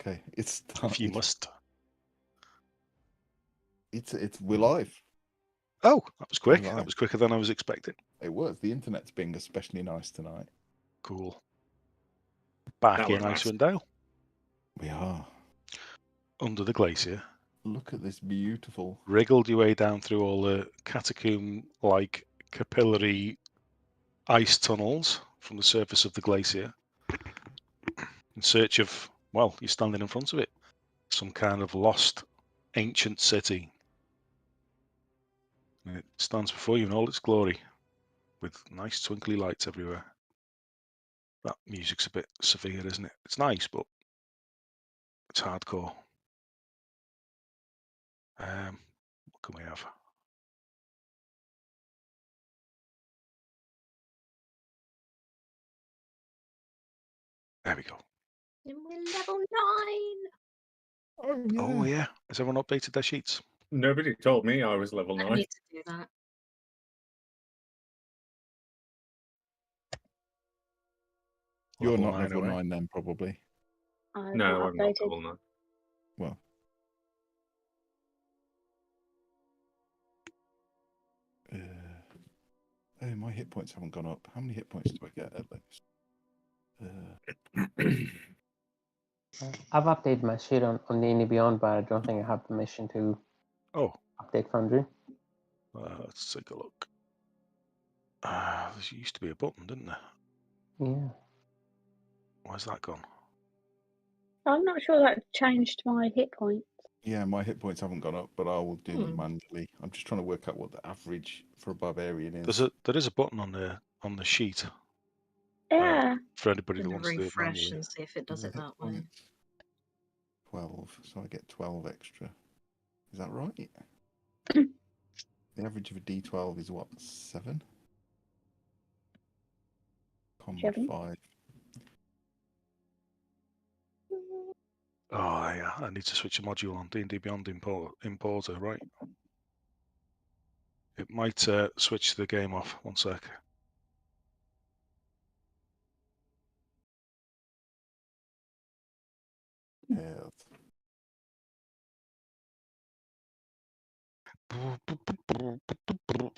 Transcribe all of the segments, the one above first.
Okay, it's If you must. we're live. Oh, that was quick. We're That live. was quicker than I was expecting. It was. The internet's being especially nice tonight. Cool. Back That in was Icewind Dale, We are. under the glacier. Look at this beautiful. Wriggled your way down through all the catacomb-like capillary ice tunnels from the surface of the glacier in search of, well, you're standing in front of it, some kind of lost ancient city. And it stands before you in all its glory with nice twinkly lights everywhere. That music's a bit severe, isn't it? It's nice, but it's hardcore. What can we have? There we go. And we're level 9. Oh yeah. Oh yeah. Has everyone updated their sheets? Nobody told me I was level I 9. need to do that. You're Level not 9 level away. 9 then, probably. I've No, not I'm not updated. level 9. Well. Oh, my hit points haven't gone up. How many hit points do I get at least? I've updated my sheet on D&D Beyond, but I don't think I have permission to Oh, update Foundry. let's take a look. There used to be a button, didn't there? Yeah. Where's that gone? I'm not sure that changed my hit point. Yeah, my hit points haven't gone up, but I will do them Hmm. manually. I'm just trying to work out what the average for a barbarian is. There is a button on the sheet Yeah. for anybody that Gonna wants to do it refresh manually. and see if it does The it hit that way. points, 12, so I get 12 extra. Is that right? The average of a D12 is what, 7? Combat 7. 5. Oh yeah, I need to switch a module on D&D Beyond Importer, right? It might switch the game off. One sec. Health.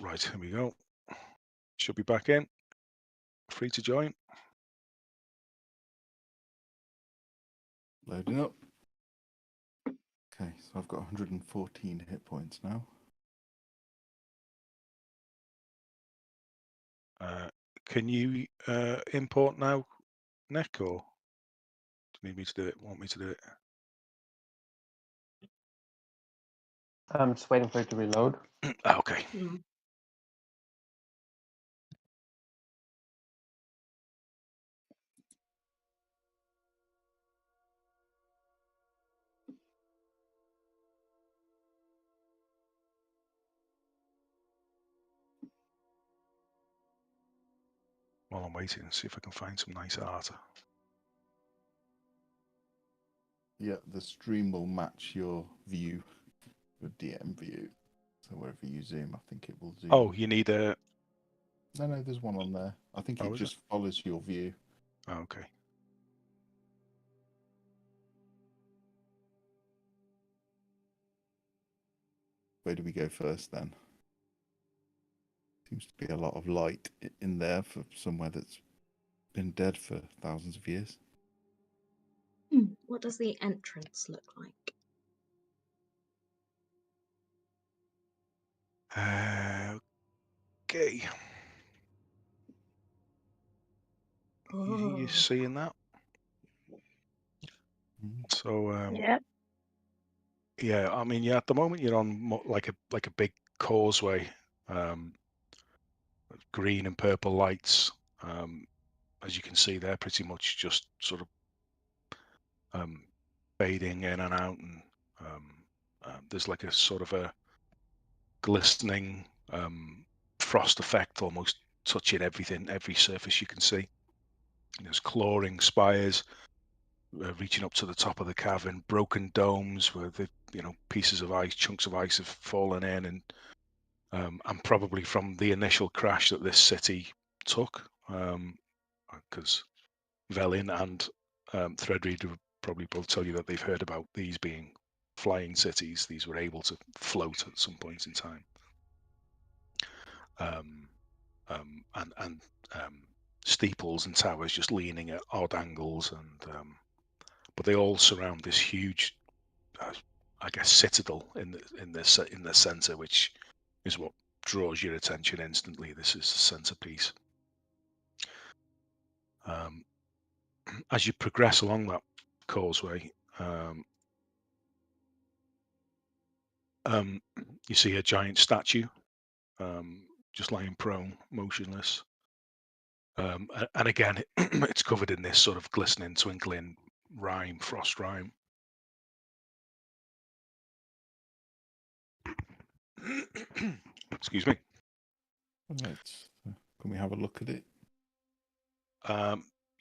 Right, here we go. Should be back in. Free to join. Loading up. Okay, so I've got 114 hit points now. Can you import now, Nick, or do you need me to do it? Want me to do it? I'm just waiting for it to reload. Okay. Hmm. While I'm waiting, see if I can find some nice art. Yeah, the stream will match your view, your DM view. So wherever you zoom, I think it will zoom. Oh, you need a... No, there's one on there. I think it just follows your view. Oh, okay. Where do we go first then? Seems to be a lot of light in there for somewhere that's been dead for thousands of years. What does the entrance look like? Okay. Oh. You seeing that? So Yeah. yeah, I mean, yeah. At the moment, you're on like a big causeway, green and purple lights. As you can see, they're pretty much just sort of fading in and out, and there's like a sort of a glistening frost effect, almost touching everything, every surface you can see. And there's clawing spires reaching up to the top of the cavern, broken domes where the pieces of ice, chunks of ice have fallen in, and probably from the initial crash that this city took, because Velin and Threadreed probably both tell you that they've heard about these being flying cities. These were able to float at some point in time. And steeples and towers just leaning at odd angles, and but they all surround this huge, I guess, citadel in the center, which is what draws your attention instantly. This is the centerpiece. As you progress along that causeway, you see a giant statue, just lying prone, motionless. And again, it's covered in this sort of glistening, twinkling rime, frost rime. Excuse me. Right. Can we have a look at it?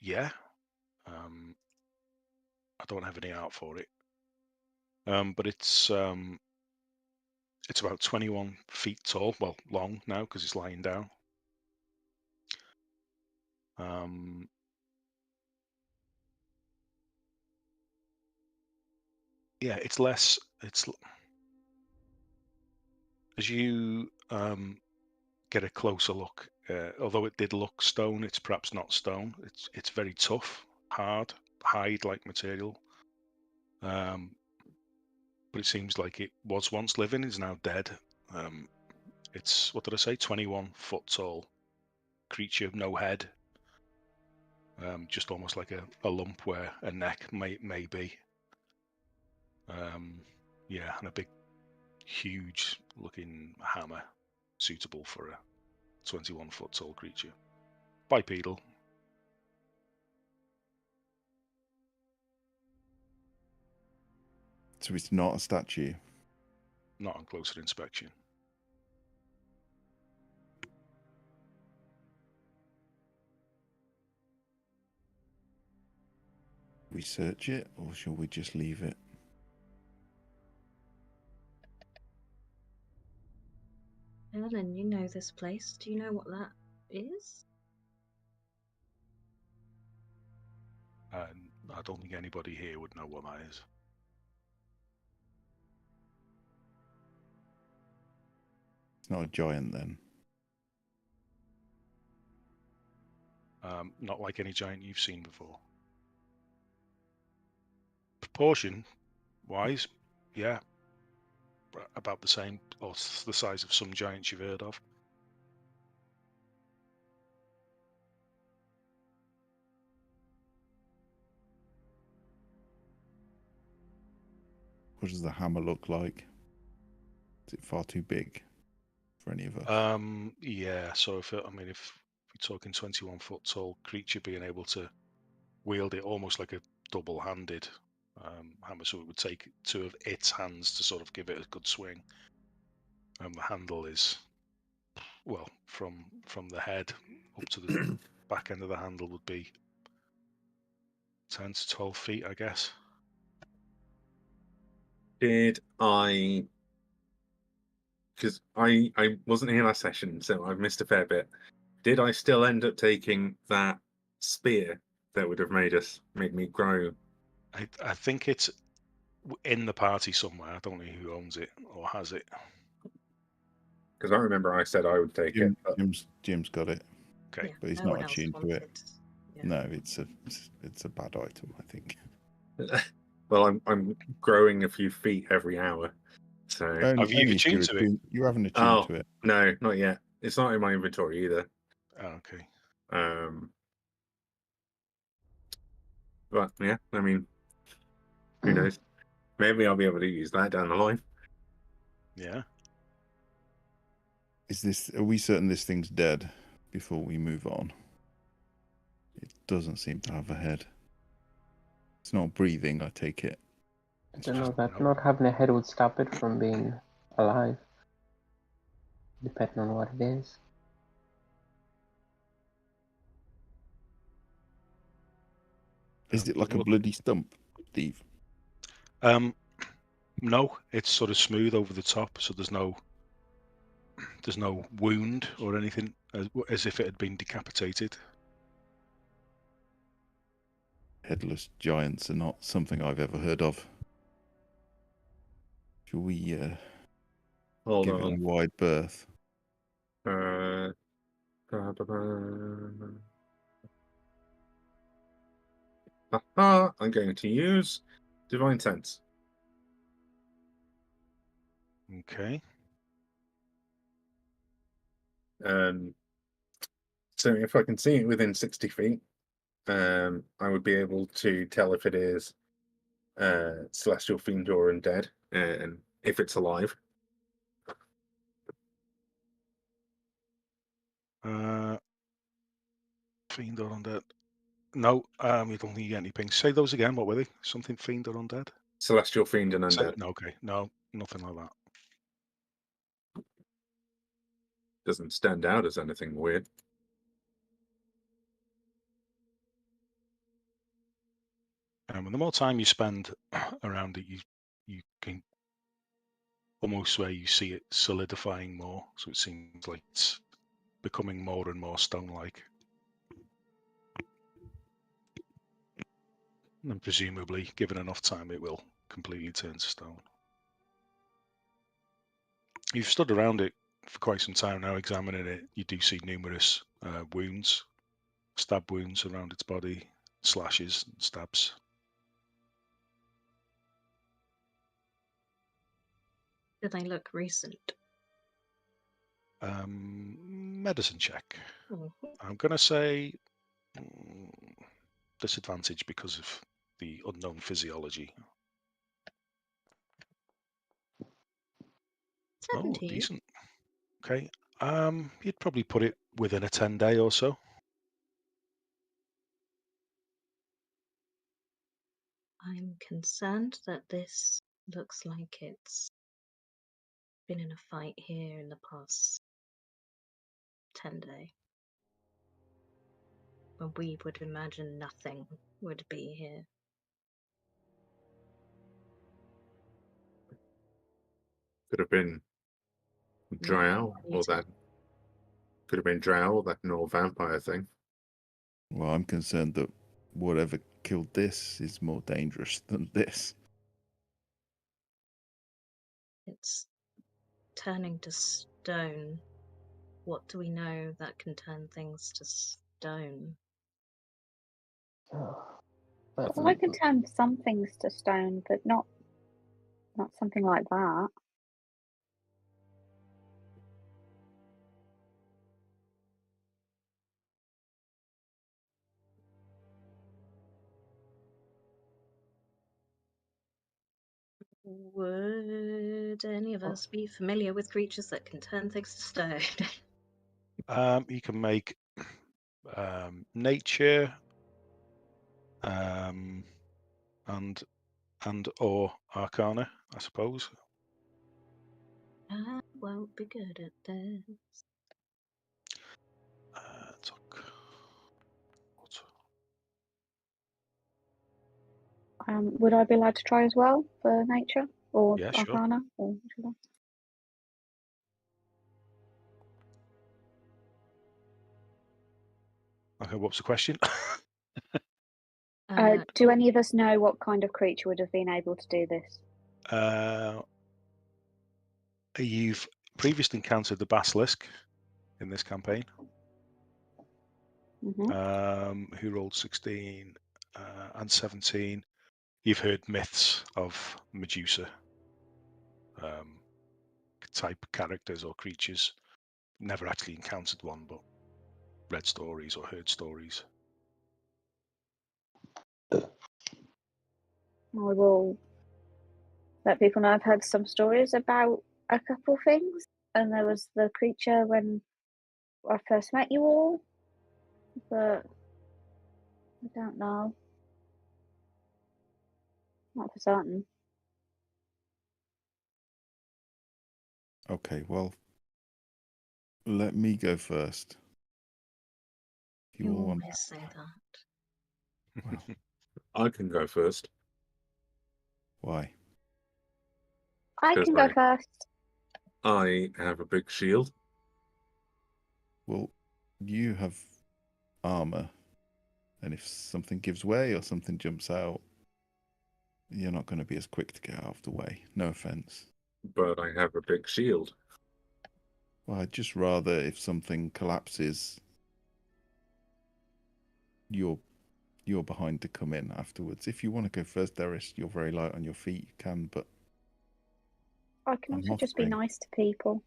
Yeah. I don't have any art for it. But it's about 21 feet tall. Well, long now because it's lying down. Yeah, it's less. It's as you get a closer look. Although it did look stone, it's perhaps not stone. It's very tough, hard, hide-like material. But it seems like it was once living, is now dead. It's, what did I say? 21 foot tall creature, no head. Just almost like a lump where a neck may be. Yeah, and a big, huge looking hammer, suitable for a 21 foot tall creature. Bipedal. So it's not a statue. Not on closer inspection. We search it, or shall we just leave it? Ellen, you know this place. Do you know what that is? I don't think anybody here would know what that is. It's not a giant then. Not like any giant you've seen before. Proportion wise, yeah, about the same, or the size of some giants you've heard of. What does the hammer look like? Is it far too big for any of us? Yeah, so if we're talking 21 foot tall creature being able to wield it almost like a double-handed hammer, so it would take two of its hands to sort of give it a good swing. The handle is, well, from the head up to the back end of the handle would be 10 to 12 feet, I guess. Did I? Because I wasn't here last session, so I've missed a fair bit. Did I still end up taking that spear that would have made me grow? I think it's in the party somewhere. I don't know who owns it or has it. Because I remember I said I would take it. But... Jim's got it. Okay. Yeah, But he's no not one else attuned to wanted. it. Yeah. No, it's a bad item, I think. Well, I'm growing a few feet every hour. So Have you Only if attuned to it? You haven't attuned to it. No, not yet. It's not in my inventory either. Oh, okay. But yeah, I mean, who knows? Maybe I'll be able to use that down the line. Yeah. Are we certain this thing's dead before we move on? It doesn't seem to have a head. It's not breathing, I take it. I don't know that not having a head would stop it from being alive, depending on what it is. Is it like a bloody stump, Steve? No, it's sort of smooth over the top, so there's no wound or anything, as if it had been decapitated. headless giants are not something I've ever heard of. Shall we Hold give it a on. wide berth? I'm going to use Divine Sense. Okay. So if I can see it within 60 feet, I would be able to tell if it is celestial, fiend, or undead, and if it's alive. Fiend or undead? No, you don't think you get any pings. Say those again. What were they? Something fiend or undead? Celestial, fiend, and Say, undead. no, okay. No, nothing like that. Doesn't stand out as anything weird. And the more time you spend around it, you can almost where you see it solidifying more. So it seems like it's becoming more and more stone-like. And presumably, given enough time, it will completely turn to stone. You've stood around it for quite some time now, examining it. You do see numerous wounds, stab wounds around its body, slashes, stabs. Do they look recent? Medicine check. Mhm. I'm going to say disadvantage because of the unknown physiology. Oh, 17. decent. Okay. You'd probably put it within a 10-day or so. I'm concerned that this looks like it's been in a fight here in the past 10 days. When we would imagine nothing would be here. Could have been drow, or that could have been drow, or that Nor vampire thing. Well, I'm concerned that whatever killed this is more dangerous than this. It's turning to stone. What do we know that can turn things to stone? But Well, I can turn some things to stone, but not something like that. Would any of us be familiar with creatures that can turn things to stone? You can make nature and or arcana, I suppose. I won't be good at this. Would I be allowed to try as well for nature or Yeah, sure. arcana? Or whichever? Okay, what's the question? Do any of us know what kind of creature would have been able to do this? You've previously encountered the basilisk in this campaign, who rolled 16 and 17. You've heard myths of Medusa type characters or creatures. Never actually encountered one, but read stories or heard stories. I will let people know I've heard some stories about a couple things, and there was the creature when I first met you all, but I don't know. Not for certain. Okay, well, let me go first. If You all want always say that. Well, I can go first. why? I Because can go first. I have a big shield. Well, you have armor And if something gives way or something jumps out, you're not going to be as quick to get out of the way. No offense. But I have a big shield. Well, I'd just rather if something collapses, you're behind to come in afterwards. If you want to go first, Netherese, you're very light on your feet. You can, but I can I'm also just be offering. nice to people.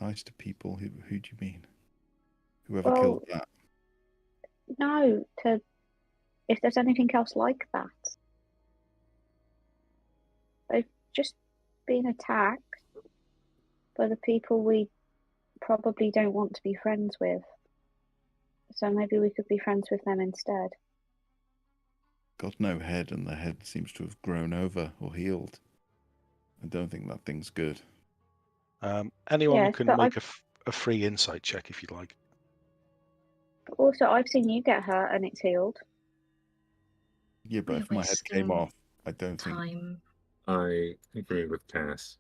Nice to people. Who do you mean? Whoever killed Well, that? no, if there's anything else like that. They've just been attacked by the people we probably don't want to be friends with. So maybe we could be friends with them instead. Got no head, and the head seems to have grown over or healed. I don't think that thing's good. Anyone Yes, can but make a free insight check if you'd like. also I've seen you get hurt and it's healed. Yeah, but We're if my head came wasting off, I don't think. Time. I agree with Cass.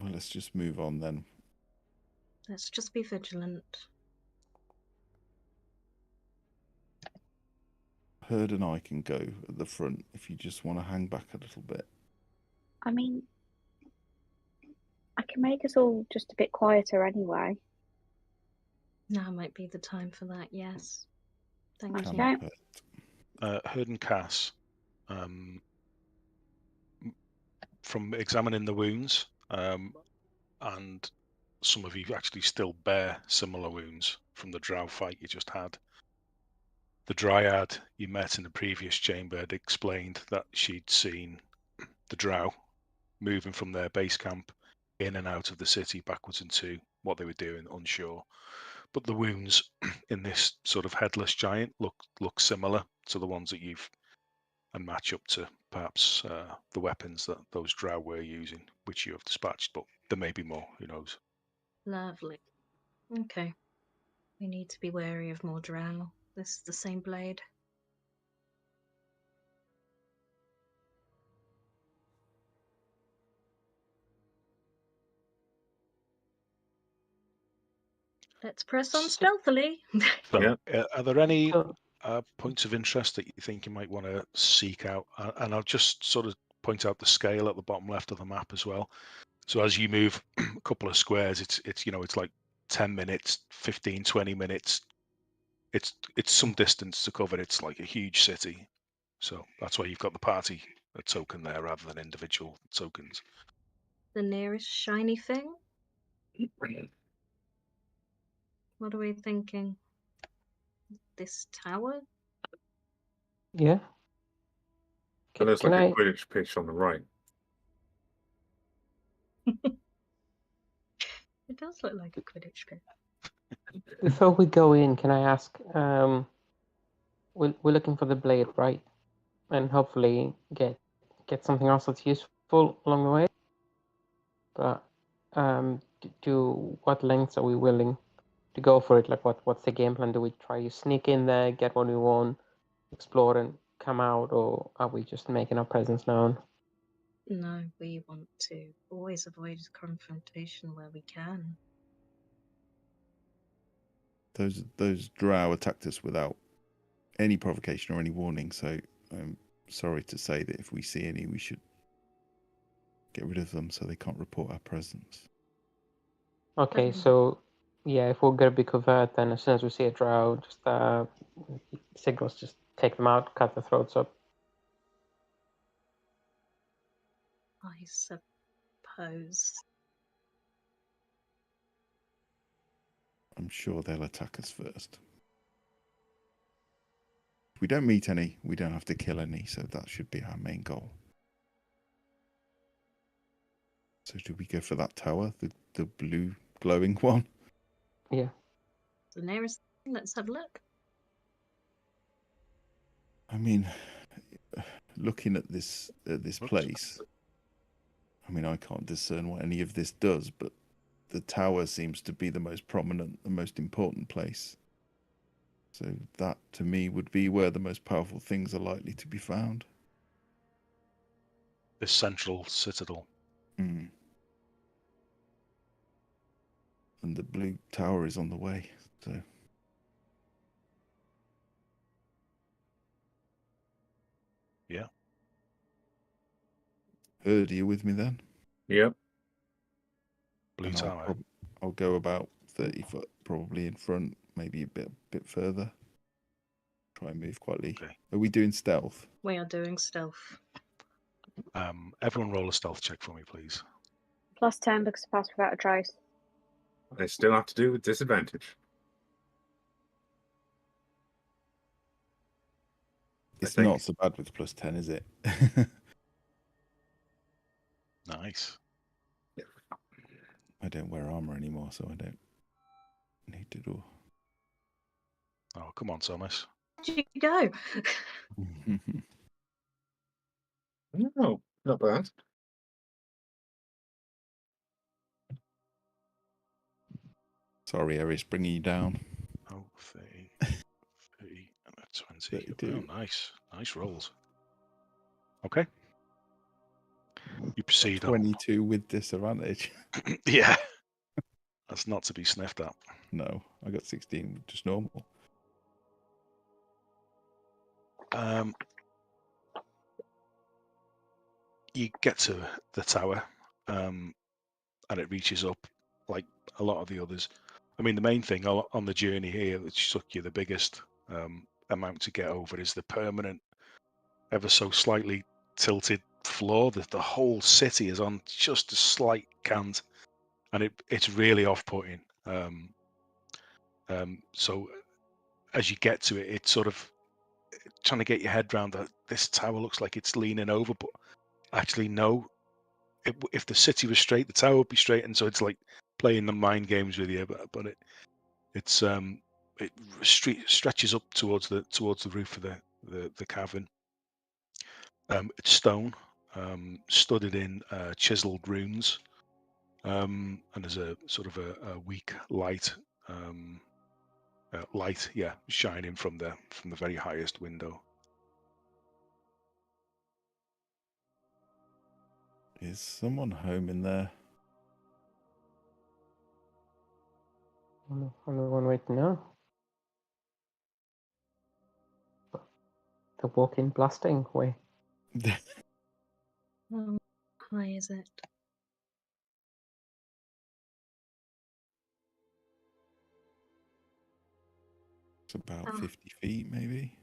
Well, let's just move on then. Let's just be vigilant. Herd and I can go at the front if you just want to hang back a little bit. I mean, I can make us all just a bit quieter anyway. Now might be the time for that, yes. Thank Okay. you. Cannot hurt. Herd and Cass, from examining the wounds, and some of you actually still bear similar wounds from the drow fight you just had. The dryad you met in the previous chamber had explained that she'd seen the drow moving from their base camp in and out of the city backwards into what they were doing, unsure. But the wounds in this sort of headless giant look similar to the ones that you've, and match up to perhaps the weapons that those drow were using, which you have dispatched. But there may be more. Who knows? Lovely. Okay. We need to be wary of more drow. This is the same blade. Let's press on stealthily. So, Yeah. are there any So, points of interest that you think you might want to seek out? And I'll just sort of point out the scale at the bottom left of the map as well. So as you move a couple of squares, it's like 10 minutes, 15, 20 minutes. It's some distance to cover. It's like a huge city. So that's why you've got the party token there rather than individual tokens. The nearest shiny thing? What are we thinking? This tower? yeah. It looks Can like I? a Quidditch pitch on the right. It does look like a Quidditch pit. Before we go in, can I ask? We're looking for the blade, right? And hopefully get something else that's useful along the way. But to what lengths are we willing to go for it? Like, what's the game plan? Do we try to sneak in there, get what we want, explore, and come out, or are we just making our presence known? No, we want to always avoid confrontation where we can. Those drow attacked us without any provocation or any warning. So I'm sorry to say that if we see any, we should get rid of them so they can't report our presence. Okay, Um, so yeah, if we're gonna be covert, then as soon as we see a drow, just signals, just take them out, cut their throats up. I suppose. I'm sure they'll attack us first. If we don't meet any, we don't have to kill any, so that should be our main goal. So do we go for that tower, the blue glowing one? Yeah. The nearest thing, let's have a look. I mean, looking at this place, I mean, I can't discern what any of this does, but the tower seems to be the most prominent, the most important place. So that, to me, would be where the most powerful things are likely to be found. This central citadel. Mm. And the blue tower is on the way, so Yeah. Are you with me then? Yep. Blue And tower. I'll go about 30 foot probably in front, maybe a bit further. Try and move quietly. Okay. Are we doing stealth? We are doing stealth. Everyone roll a stealth check for me, please. +10 because I passed without a trace. I still have to do with disadvantage. It's think. not so bad with +10, is it? Nice. I don't wear armor anymore, so I don't need to do. Oh, come on, Thomas. Where'd you go? No, not bad. Sorry, Eris, bringing you down. Oh, 30, 30 and a 20. 32. Oh, nice. Nice rolls. Okay. You proceed on. 22 with disadvantage. Yeah. That's not to be sniffed at. No, I got 16, just normal. You get to the tower, and it reaches up like a lot of the others. I mean, the main thing on the journey here that took you the biggest amount to get over is the permanent, ever so slightly tilted floor. That the whole city is on just a slight cant, and it's really off-putting. So as you get to it, it's sort of trying to get your head around that this tower looks like it's leaning over, but actually no. If the city was straight, the tower would be straight, and so it's like playing the mind games with you. But it stretches up towards the roof of the cavern. It's stone, studded in chiseled runes, and there's a sort of a weak light, shining from the very highest window. Is someone home in there? Only one way to know. The walk-in blasting way. How high is it? It's about Oh. 50 feet, maybe.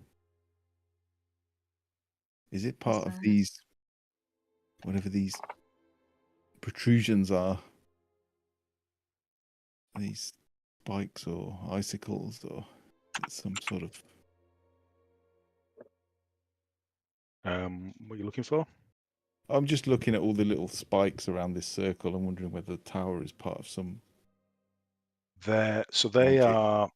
Is it part of that? these, whatever these protrusions are? These spikes or icicles, or it's some sort of. What are you looking for? I'm just looking at all the little spikes around this circle and wondering whether the tower is part of some. They magic. are.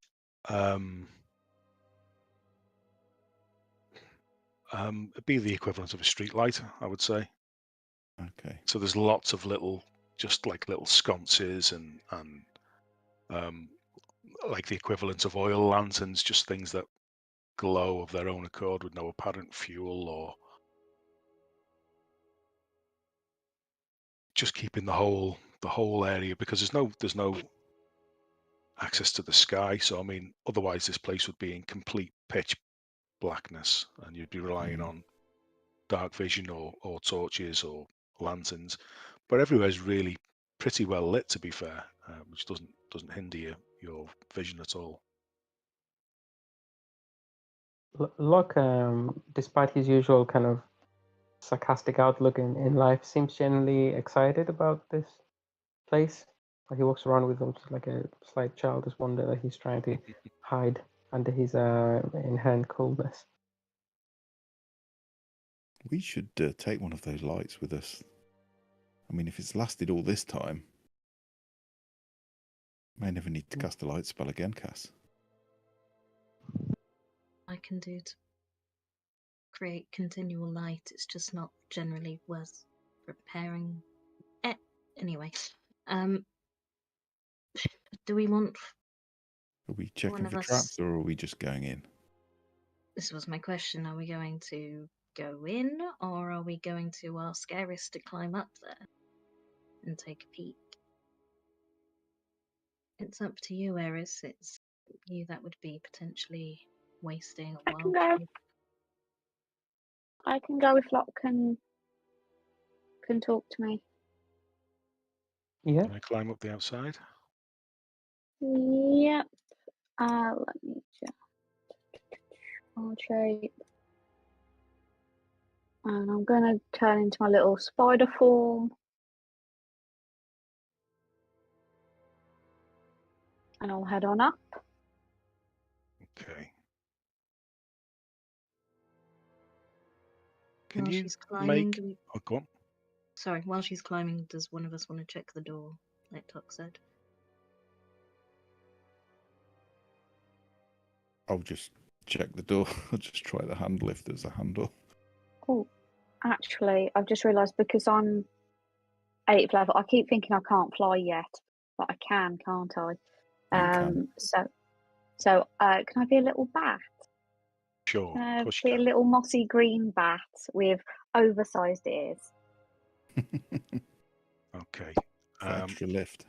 It'd be the equivalent of a street light, I would say. Okay. So there's lots of little sconces and like the equivalent of oil lanterns, just things that glow of their own accord with no apparent fuel, or just keeping the whole area, because there's no access to the sky. So I mean, otherwise this place would be in complete pitch blackness, and you'd be relying on dark vision or torches or lanterns. But everywhere's really pretty well lit, to be fair, which doesn't hinder your vision at all. Locke, despite his usual kind of sarcastic outlook in life, seems generally excited about this place. He walks around with almost like a slight childish wonder that he's trying to hide under his inherent coolness. We should take one of those lights with us. I mean, if it's lasted all this time, may never need to cast a light spell again, Cass. I can do to create continual light. It's just not generally worth repairing. Anyway, do we want? Are we checking One of for us- traps, or are we just going in? This was my question. Are we going to go in, or are we going to ask Eris to climb up there and take a peek? It's up to you, Eris. It's you that would be potentially wasting a I can wild go. I can go if Locke can talk to me. Yeah. Can I climb up the outside? Yep. Let me just shape. And I'm gonna turn into my little spider form. And I'll head on up. Okay. Can While you she's climbing, make... Oh, go on. Sorry, while she's climbing, does one of us want to check the door, like Tuck said? I'll just check the door. I'll just try the handle if there's a handle. Oh, actually, I've just realised because I'm 8th level, I keep thinking I can't fly yet, but I can, can't I? You can. So, can I be a little bat? Sure, Can I of course be you a can. little mossy green bat with oversized ears? Okay. For extra lift.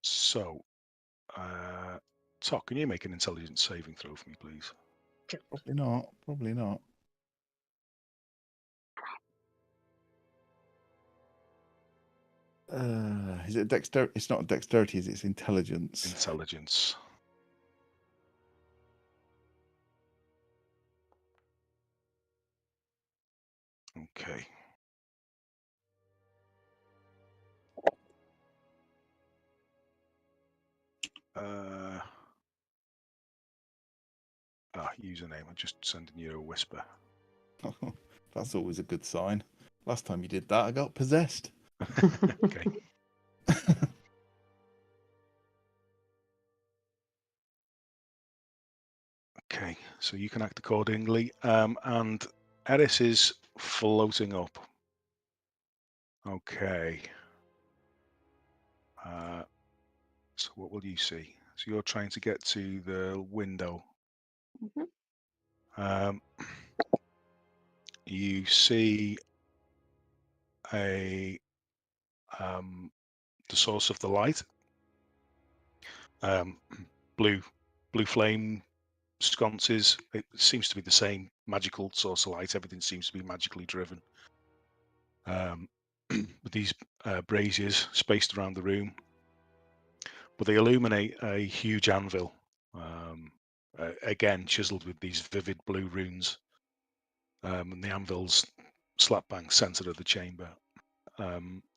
So, Tock, can you make an intelligence saving throw for me, please? Probably not. Probably not. Is it dexterity? It's not dexterity, is it? It's intelligence. Intelligence. Okay. Username. I'm just sending you a whisper. That's always a good sign. Last time you did that, I got possessed. Okay. Okay, so you can act accordingly. And Eris is floating up. Okay. So what will you see? So you're trying to get to the window. Mhm. You see the source of the light. Blue flame sconces. It seems to be the same magical source of light. Everything seems to be magically driven. With these braziers spaced around the room, but they illuminate a huge anvil, again chiseled with these vivid blue runes. And the anvil's slap bang center of the chamber.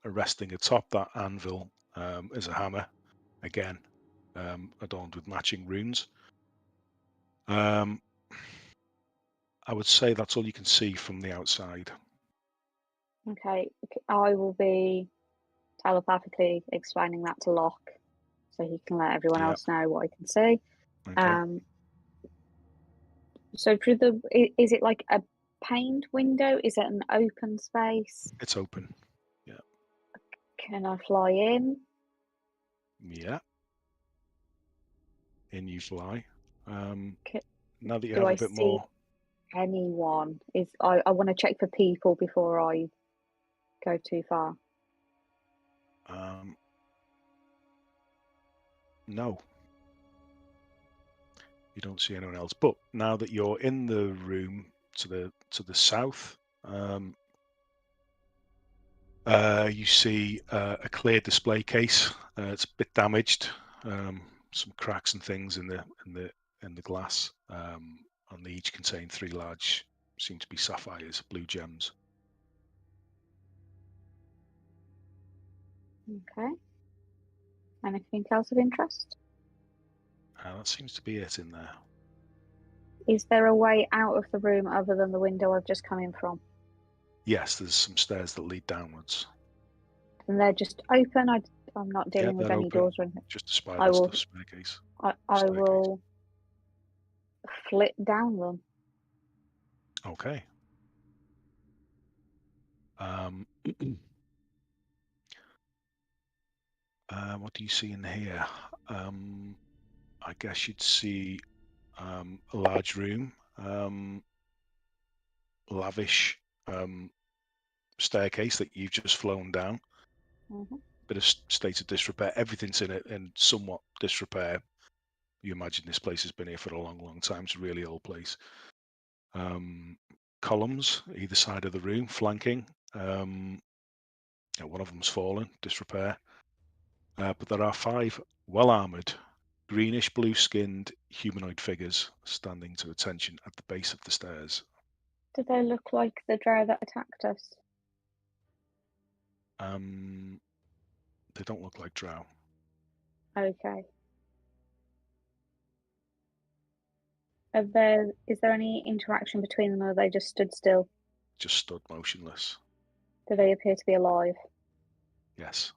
Resting atop that anvil is a hammer, again adorned with matching runes. I would say that's all you can see from the outside. Okay, I will be telepathically explaining that to Locke, so he can let everyone Yep. else know what I can see. Okay. So through is it like a paned window? Is it an open space? It's open. Yeah. Can I fly in? Yeah. In you fly. Ca- Now that you Do have I a bit see more. anyone? I want to check for people before I go too far. No. You don't see anyone else. But now that you're in the room to the south, you see a clear display case. It's a bit damaged. Some cracks and things in the glass. And they each contain 3 large, seem to be sapphires, blue gems. Okay. Anything else of interest? That seems to be it in there. Is there a way out of the room other than the window I've just come in from? Yes, there's some stairs that lead downwards. And they're just open. I'm not dealing with they're any open. doors or anything. Just a spider I will. staircase. I will flit down them. Okay. What do you see in here? I guess you'd see a large room, lavish staircase that you've just flown down. Bit of state of disrepair. Everything's in it in somewhat disrepair. You imagine this place has been here for a long, long time. It's a really old place. columns either side of the room, flanking. One of them's fallen, disrepair. But there are 5 well-armoured, greenish blue-skinned humanoid figures standing to attention at the base of the stairs. Do they look like the drow that attacked us? They don't look like drow. Okay. Is there any interaction between them, or are they just stood still? Just stood motionless. Do they appear to be alive? Yes.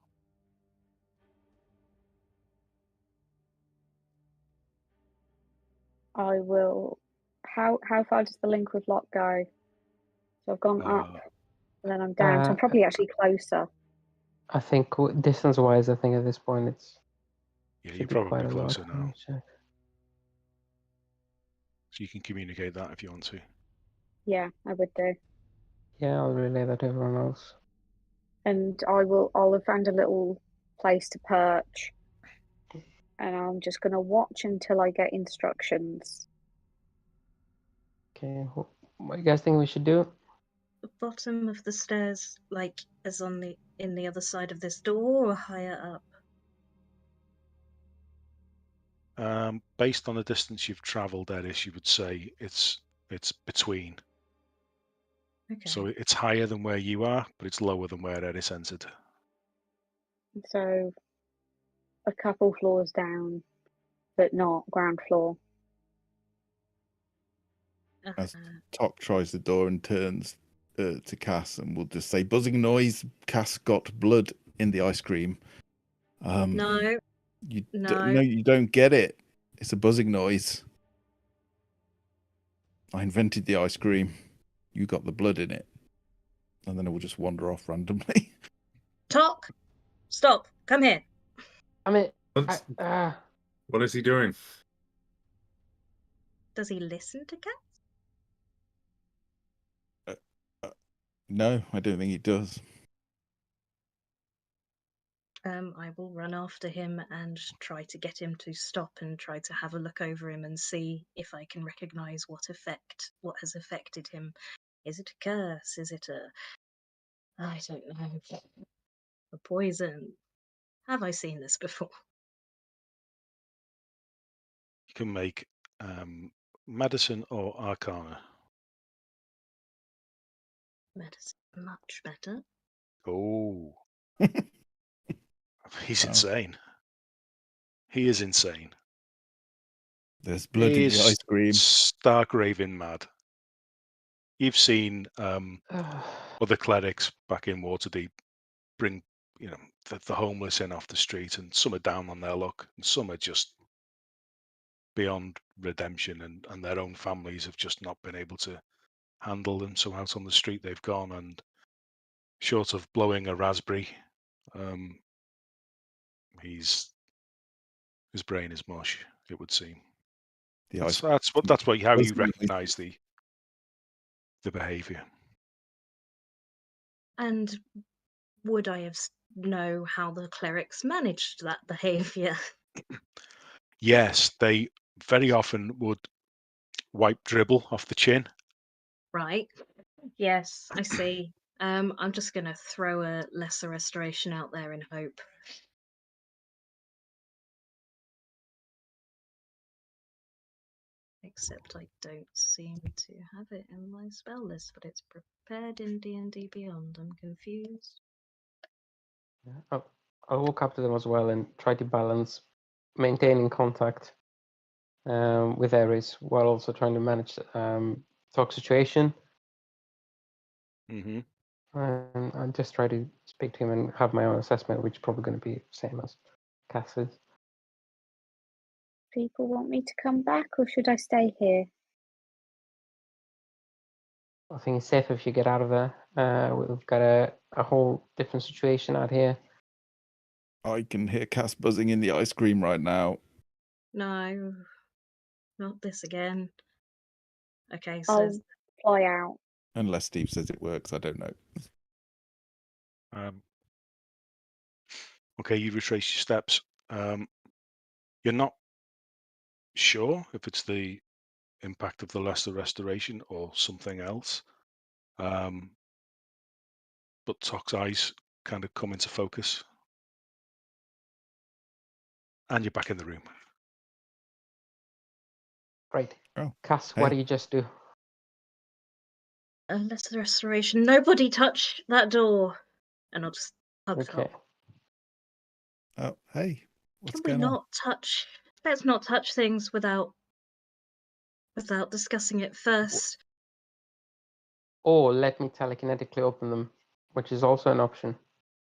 I will. How far does the link with Locke go? So I've gone up, and then I'm down. So I'm probably actually closer. I think distance-wise, I think at this point it's Yeah, should you're be quite probably a lot. closer now. So you can communicate that if you want to. Yeah, I would do. Yeah, I'll relay that to everyone else. And I'll have found a little place to perch, and I'm just going to watch until I get instructions. Okay, what do you guys think we should do? The bottom of the stairs, like as in the other side of this door, or higher up? Based on the distance you've travelled, Eris, you would say it's between. Okay. So it's higher than where you are, but it's lower than where Eris entered. So a couple floors down, but not ground floor. As Tok tries the door and turns to Cass, and we'll just say, buzzing noise. Cass got blood in the ice cream. No. No, you don't get it. It's a buzzing noise. I invented the ice cream. You got the blood in it. And then it will just wander off randomly. Tok! Stop! Come here! I mean, What is he doing? Does he listen to cats? No, I don't think it does. I will run after him and try to get him to stop and try to have a look over him and see if I can recognise what has affected him. Is it a curse? Is it I don't know, a poison? Have I seen this before? You can make medicine or arcana. Medicine, much better. Oh. He's Wow. insane. He is insane. There's blood in the ice cream. Stark raving mad. You've seen other clerics back in Waterdeep bring, the homeless in off the street, and some are down on their luck, and some are just beyond redemption, and their own families have just not been able to handle them. So out on the street they've gone, and short of blowing a raspberry, his brain is mush, it would seem. That's how you recognise the behaviour. And would I know how the clerics managed that behaviour? Yes, they very often would wipe dribble off the chin. Right. Yes, I see. I'm just going to throw a lesser restoration out there in hope. Except I don't seem to have it in my spell list, but it's prepared in D&D Beyond. I'm confused. I'll walk up to them as well and try to balance maintaining contact with Ares while also trying to manage Tok's situation. Mm-hmm. And I'll just try to speak to him and have my own assessment, which is probably going to be the same as Cass's. People want me to come back, or should I stay here? I think it's safe if you get out of there. We've got a whole different situation out here. I can hear Cass buzzing in the ice cream right now. No, not this again. Okay, so I'll fly out. Unless Steve says it works, I don't know. Okay, you retrace your steps. You're not sure if it's the impact of the lesser restoration or something else. But Tok's eyes kind of come into focus. And you're back in the room. Great. Oh, Cass, what hey. do you just do? Lesser restoration. Nobody touch that door. And I'll just hug Okay. Tok. Oh, hey. What's Can we going on? not touch? Let's not touch things without discussing it first. Or let me telekinetically open them, which is also an option.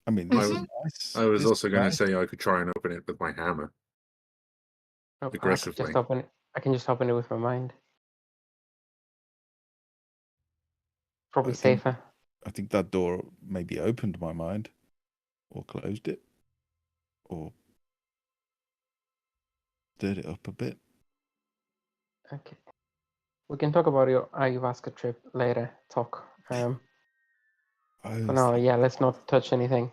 I mean, this is Mhm. nice. I was This also is going to nice. say I could try and open it with my hammer. No, I could Aggressively. just open it. I can just open it with my mind. Probably I think- safer. I think that door maybe opened my mind, or closed it, or stirred it up a bit. Okay. We can talk about your ayahuasca trip later. Talk. I For was now, thinking- yeah, let's not touch anything.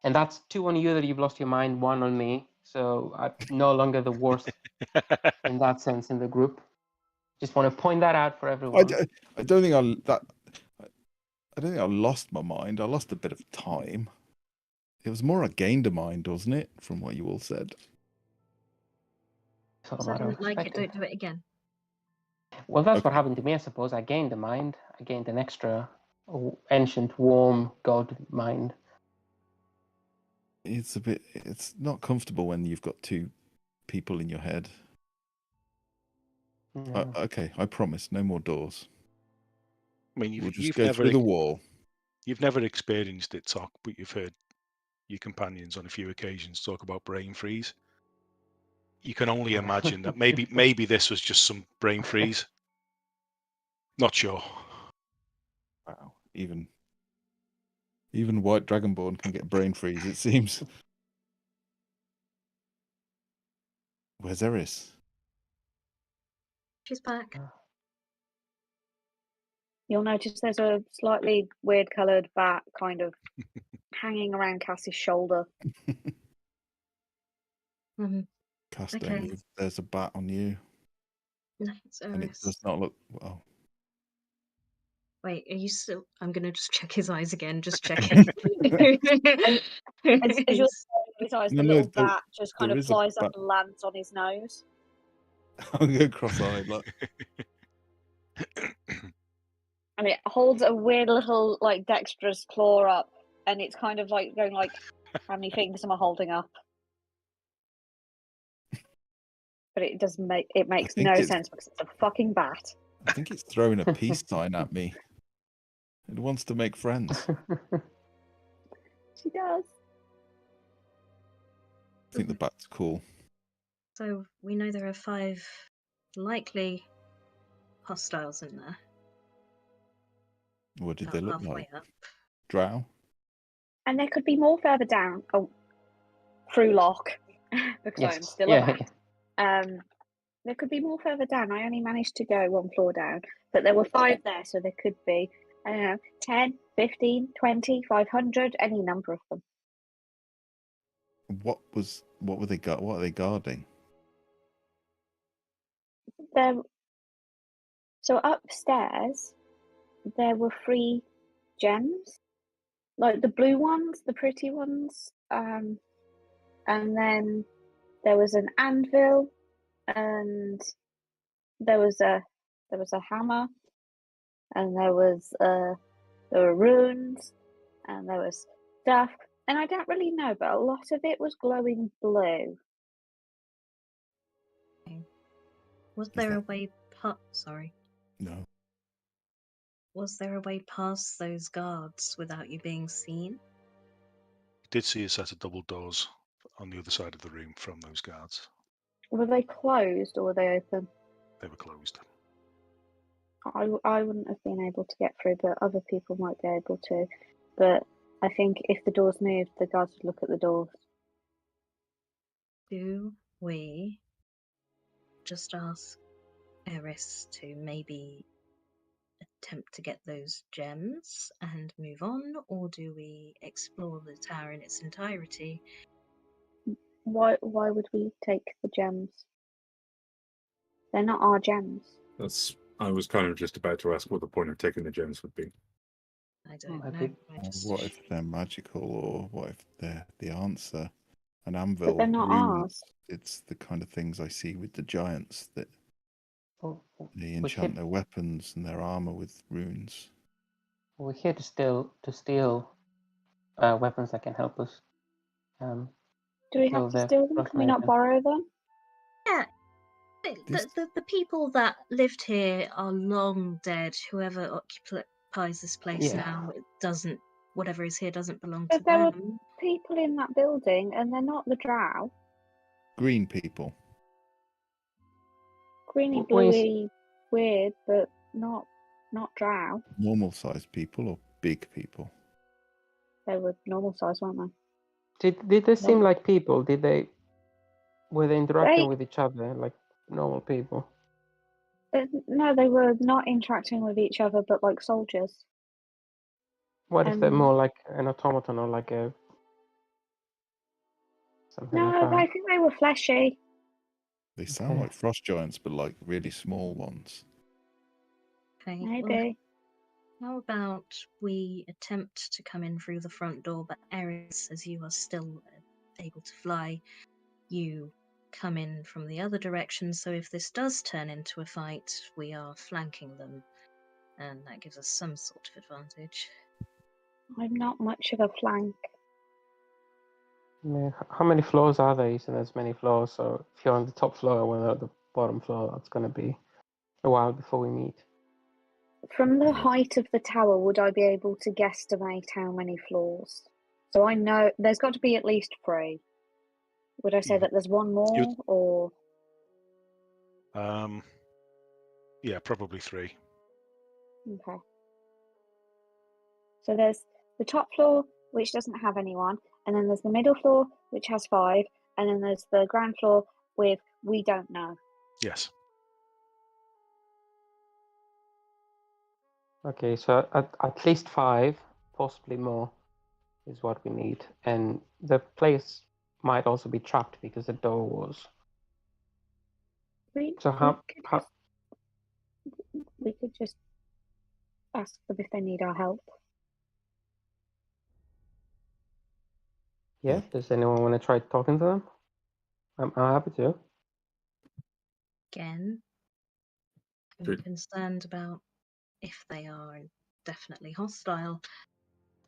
And that's 2 on you that you've lost your mind, 1 on me. So I'm no longer the worst in that sense in the group. Just want to point that out for everyone. I don't think I don't think I lost my mind. I lost a bit of time. It was more I gained a mind, wasn't it? From what you all said. It's all a So I matter of didn't like it. perspective. Don't do it again. Well, that's what Okay. happened to me, I suppose. I gained a mind. I gained an extra ancient, warm god mind. It's not comfortable when you've got 2 people in your head. No. Okay, I promise, no more doors. I mean, We'll just you've go never through the wall. you've never experienced it, Tok, but you've heard your companions on a few occasions talk about brain freeze. You can only imagine that maybe this was just some brain freeze. Not sure. Wow, even White Dragonborn can get brain freeze, it seems. Where's Eris? She's back. You'll notice there's a slightly weird coloured bat kind of hanging around Cass's shoulder. Mhm. Cass, Okay. don't move. There's a bat on you, No, it's and it Eris. does not look well. Wait, are you still? I'm gonna just check his eyes again. Just checking. As you're his eyes, the No, little there- bat just kind there of is a flies up bat. and lands on his nose. I'll go cross-eyed. Like, And it holds a weird little like dexterous claw up, and it's kind of like going like, how many fingers am I holding up? But it doesn't make it makes think no it's- sense because it's a fucking bat. I think it's throwing a peace sign at me. It wants to make friends. She does. I think the bat's cool. So we know there are 5 likely hostiles in there. What did About they look halfway like? up. Drow? And there could be more further down. Oh, through lock, because I'm Yes. still Yeah. a bat. There could be more further down. I only managed to go 1 floor down, but there were 5 there, so there could be, I don't know, 10, 15, 20, 500, any number of them. What are they guarding? There, so upstairs, there were 3 gems, like the blue ones, the pretty ones, and then there was an anvil, and there was a hammer, and there were runes, and there was stuff, and I don't really know, but a lot of it was glowing blue. Was there a that- way sorry. No. Was there a way past those guards without you being seen? Did see a set of double doors on the other side of the room from those guards. Were they closed or were they open? They were closed. I wouldn't have been able to get through, but other people might be able to. But I think if the doors moved, the guards would look at the doors. Do we just ask Eris to maybe attempt to get those gems and move on, or do we explore the tower in its entirety? Why would we take the gems? They're not our gems. I was kind of just about to ask what the point of taking the gems would be. I don't Might know. be- I Or just what if they're magical, or what if they're the answer? An anvil, But they're not runes, ours. it's the kind of things I see with the giants, that Oh, they we enchant should- their weapons and their armor with runes. We're here to steal weapons that can help us. Do we Kill have to the steal them? Frost Can we not Maiden. borrow them? yeah. This- The people that lived here are long dead. Whoever occupies this place Yeah. now, it doesn't. Whatever is here doesn't belong But to there were them. people in that building, and they're not the drow. Green people. Greeny, What is- bluey, weird, but not drow. Normal sized people or big people? They were normal size, weren't they? Did they seem No. like people? Were they interacting They- with each other like normal people? No, they were not interacting with each other, but like soldiers. What if they're Um, more like an automaton or like a something No, like that? I think they were fleshy. They sound Okay. like frost giants, but like really small ones. Okay. Well, Maybe. how about we attempt to come in through the front door, but Eris, as you are still able to fly, you come in from the other direction. So if this does turn into a fight, we are flanking them, and that gives us some sort of advantage. I'm not much of a flank. Yeah. How many floors are there? And there's many floors. So if you're on the top floor and we're at the bottom floor, that's going to be a while before we meet. From the Yeah. height of the tower, would I be able to guesstimate how many floors? So I know there's got to be at least 3. Would I say You- that there's one more, or Yeah, probably 3. okay? So there's the top floor, which doesn't have anyone, and then there's the middle floor, which has 5, and then there's the ground floor with we don't know. Yes. Okay, so at least 5, possibly more, is what we need. And the place might also be trapped because the door was. So We could just ask them if they need our help. Yeah, does anyone want to try talking to them? I'm happy to. Again, I'm Good. concerned about if they are definitely hostile,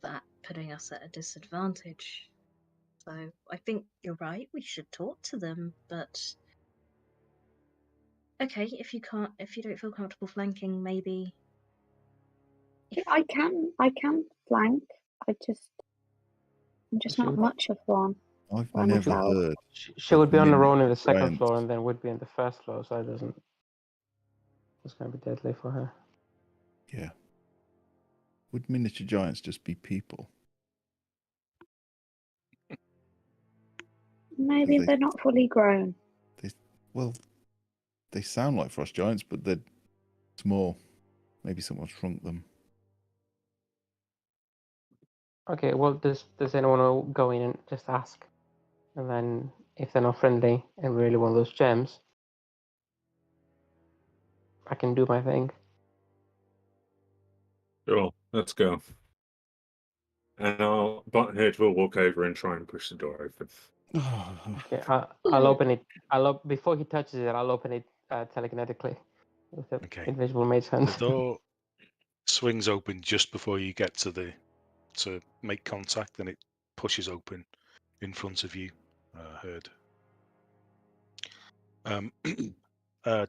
that putting us at a disadvantage. So I think you're right, we should talk to them, but okay, if you don't feel comfortable flanking, maybe I can flank. I'm just not Shoot. much of one. I've By never myself. heard. She would be on her own in the miniature second giants. floor and then would be in the first floor, so it's going to be deadly for her. Yeah. Would miniature giants just be people? Maybe they- they're not fully grown. Well, they sound like frost giants, but they're small. Maybe someone shrunk them. Okay, well, does anyone want to go in and just ask? And then if they're not friendly and really want those gems, I can do my thing. Sure, let's go. And Butthead will walk over and try and push the door open. Okay, I'll open it. Before he touches it, I'll open it telekinetically with the Okay. invisible mage hand. The door swings open just before you get to make contact, and it pushes open in front of you, Herd.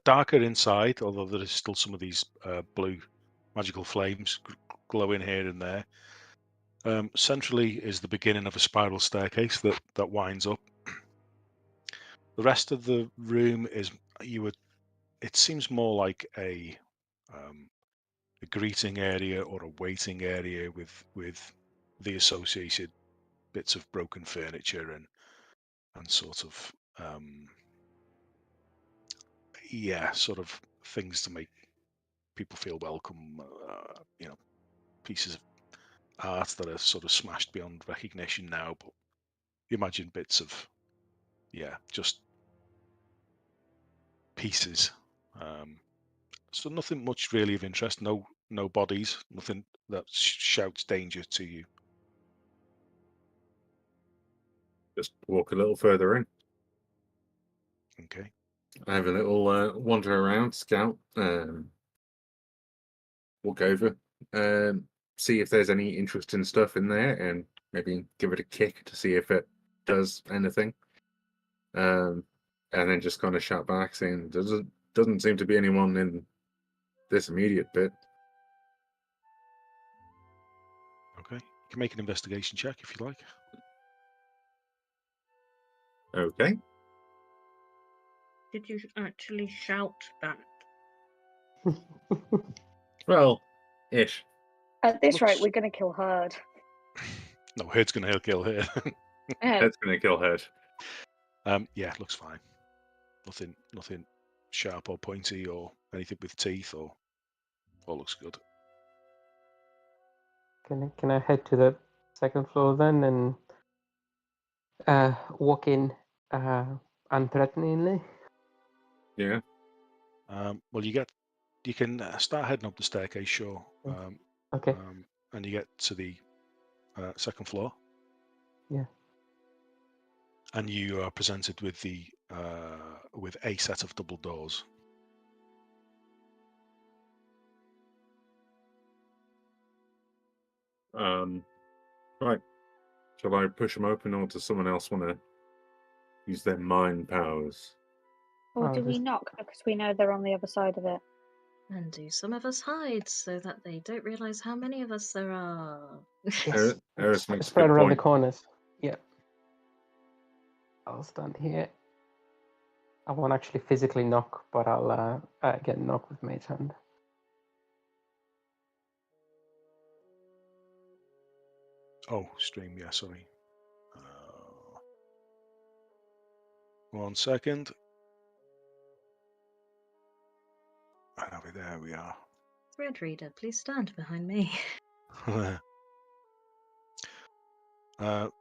Darker inside, although there is still some of these blue magical flames glowing here and there. Centrally is the beginning of a spiral staircase that winds up. The rest of the room is it seems more like a greeting area or a waiting area with the associated bits of broken furniture and sort of sort of things to make people feel welcome. Pieces of art that are sort of smashed beyond recognition now, but imagine bits of just pieces. So nothing much really of interest. No no bodies, nothing that shouts danger to you. Just walk a little further in. Okay. I have a little wander around, scout, walk over, see if there's any interesting stuff in there, and maybe give it a kick to see if it does anything. And then just kind of shout back, saying, "Doesn't seem to be anyone in this immediate bit." Okay. You can make an investigation check if you like. Okay. Did you actually shout back? Well, ish. At this rate, Looks- we're going to kill Herd. No, Herd's going to kill her. Yeah. That's gonna kill her. Yeah, looks fine. Nothing sharp or pointy or anything with teeth or all looks good. Can I head to the second floor then and walk in unthreateningly? Yeah. Well, you can start heading up the staircase, sure. Okay. And you get to the second floor. Yeah. And you are presented with with a set of double doors. Right. Shall I push them open, or does someone else want to use their mind powers? Or Oh, do we just- knock because we know they're on the other side of it? And do some of us hide so that they don't realise how many of us there are? Yes. Eris makes a Spread good around the point. corners. Yeah. I'll stand here. I won't actually physically knock, but I'll get knocked with Mage Hand. Oh, stream, yeah, sorry. 1 second. There we are. Thread reader, please stand behind me.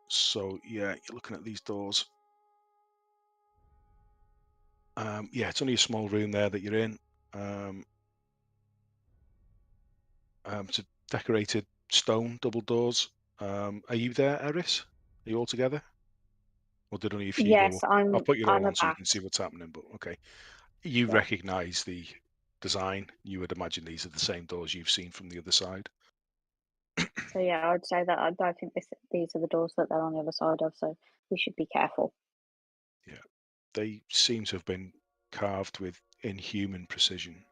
So yeah, you're looking at these doors. Yeah, it's only a small room there that you're in. It's a decorated stone double doors. Are you there, Eris? Are you all together? Or did only a few Yes, go? I'm. I'll put you all I'm on so you about. can see what's happening. But okay, you Yeah. recognise the design. You would imagine these are the same doors you've seen from the other side. So yeah, I'd say that I think these are the doors that they're on the other side of. So we should be careful. They seem to have been carved with inhuman precision.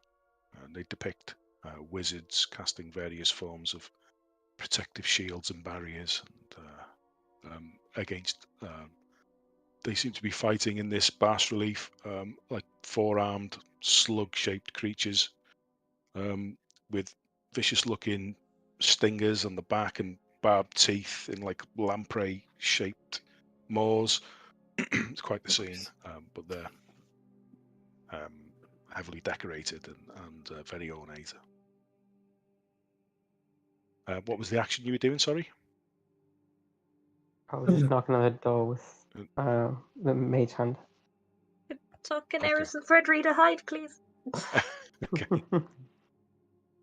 They depict wizards casting various forms of protective shields and barriers and, against. They seem to be fighting in this bas relief, like four-armed, slug-shaped creatures with vicious-looking stingers on the back and barbed teeth in like lamprey-shaped maws. It's quite the scene, but they're heavily decorated and very ornate. What was the action you were doing? Sorry. I was just knocking on the door with the Mage Hand. Talking Okay. Eris and Thread reader, hide, please. Okay.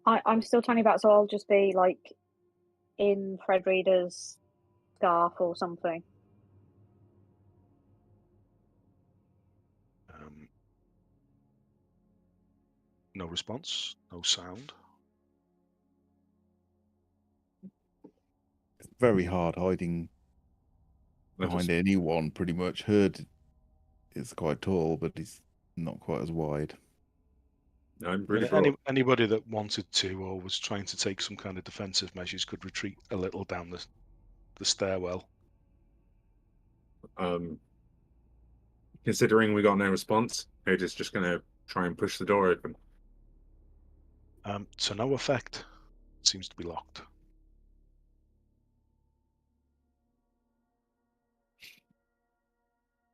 I'm still tiny about, so I'll just be like in Fred Reader's scarf or something. No response. No sound. It's very hard hiding behind anyone, pretty much. Herd is quite tall, but he's not quite as wide. I'm pretty sure. Anybody that wanted to or was trying to take some kind of defensive measures could retreat a little down the stairwell. Considering we got no response, Hood is just going to try and push the door open. To no effect. It seems to be locked.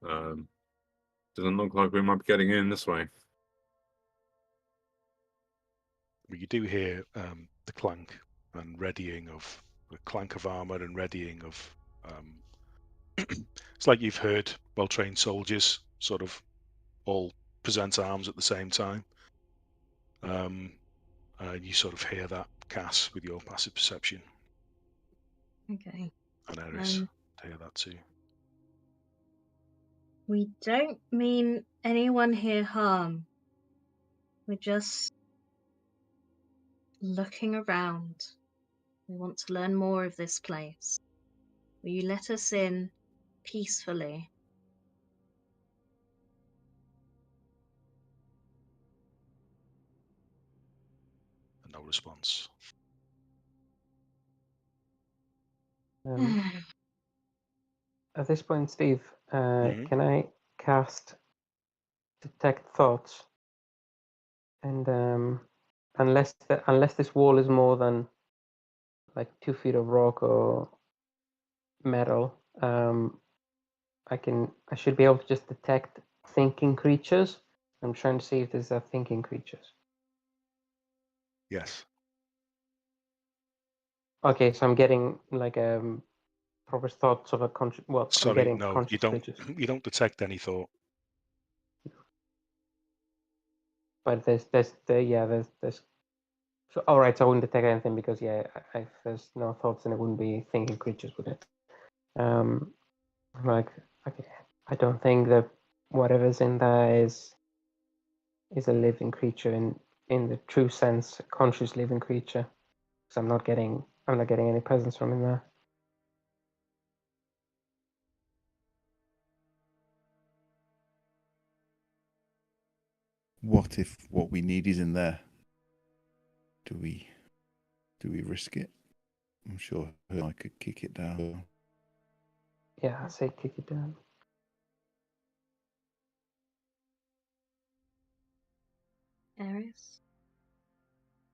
Doesn't look like we might be getting in this way. But you do hear the clank and readying of the clank of armor and readying of. It's like you've heard well-trained soldiers sort of all present arms at the same time. You sort of hear that, Cass, with your passive perception. Okay. And Eris, to hear that too. We don't mean anyone here harm. We're just looking around. We want to learn more of this place. Will you let us in peacefully? And no response. At this point, Steve, Mhm. can I cast Detect Thoughts? And unless this wall is more than like 2 feet of rock or metal, I should be able to just detect thinking creatures. I'm trying to see if these are thinking creatures. Yes. Okay, so I'm getting like proper thoughts of a conscious. Well, I'm Sorry, getting no, you conscious don't. creatures. You don't detect any thought. But there's. So all right, so I wouldn't detect anything because if there's no thoughts, then it wouldn't be thinking creatures, would it? I'm like, okay, I don't think that whatever's in there is a living creature in the true sense, a conscious living creature. Because I'm not getting any presence from in there. What if what we need is in there? Do we risk it? I'm sure I could kick it down. Yeah, I say kick it down. Eris,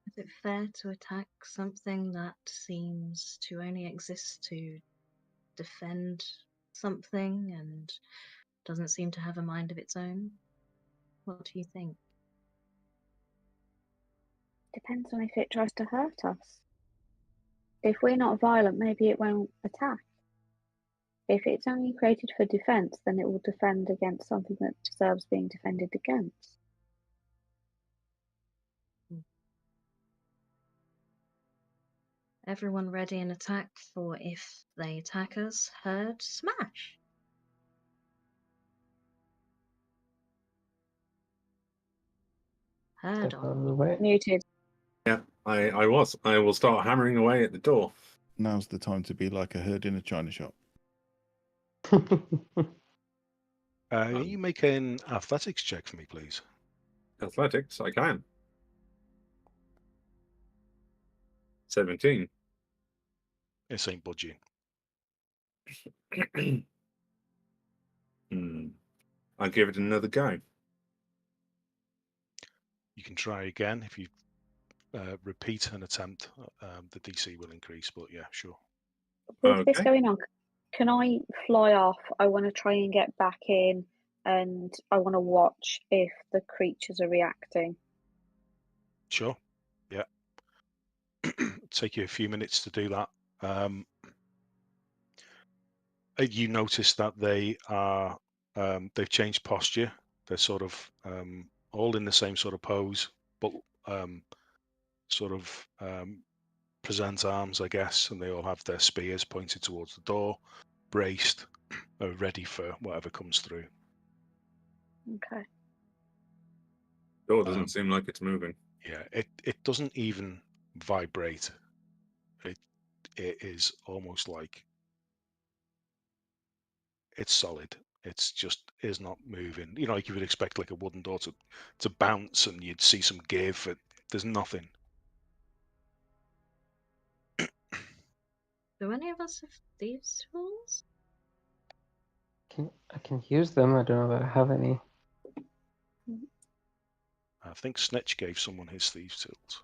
is it fair to attack something that seems to only exist to defend something and doesn't seem to have a mind of its own? What do you think? Depends on if it tries to hurt us. If we're not violent, maybe it won't attack. If it's only created for defense, then it will defend against something that deserves being defended against. Everyone ready in attack for if they attack us, heard, smash. Heard Step out on. of the way. Muted. Yeah, I was. I will start hammering away at the door. Now's the time to be like a herd in a china shop. You make an athletics check for me, please. Athletics, I can. 17. This ain't budging. I'll give it another go. You can try again if you repeat an attempt. The DC will increase, but yeah, sure. With this Okay. going on, can I fly off? I want to try and get back in, and I want to watch if the creatures are reacting. Sure. Yeah. Take you a few minutes to do that. You notice that they are they've changed posture. They're sort of all in the same sort of pose, but sort of present arms, I guess, and they all have their spears pointed towards the door, braced, ready for whatever comes through. Okay. Door doesn't seem like it's moving. Yeah, it doesn't even vibrate. It is almost like it's solid. It's just is not moving. You know, like you would expect like a wooden door to bounce and you'd see some give. There's nothing. Do any of us have thieves' tools? I can use them. I don't know that I have any. I think Snitch gave someone his thieves' tools.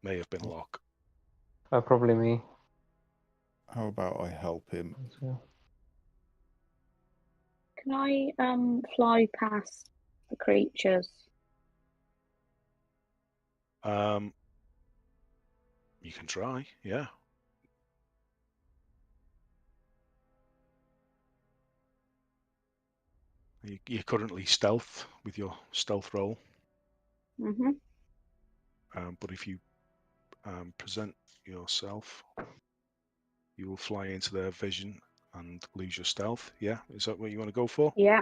May have been Locke. Probably me. How about I help him? So, Can I fly past the creatures? You can try, yeah. You're currently stealth with your stealth roll. Mm-hmm. but if you present yourself, you will fly into their vision and lose your stealth. Yeah, is that what you want to go for? Yeah.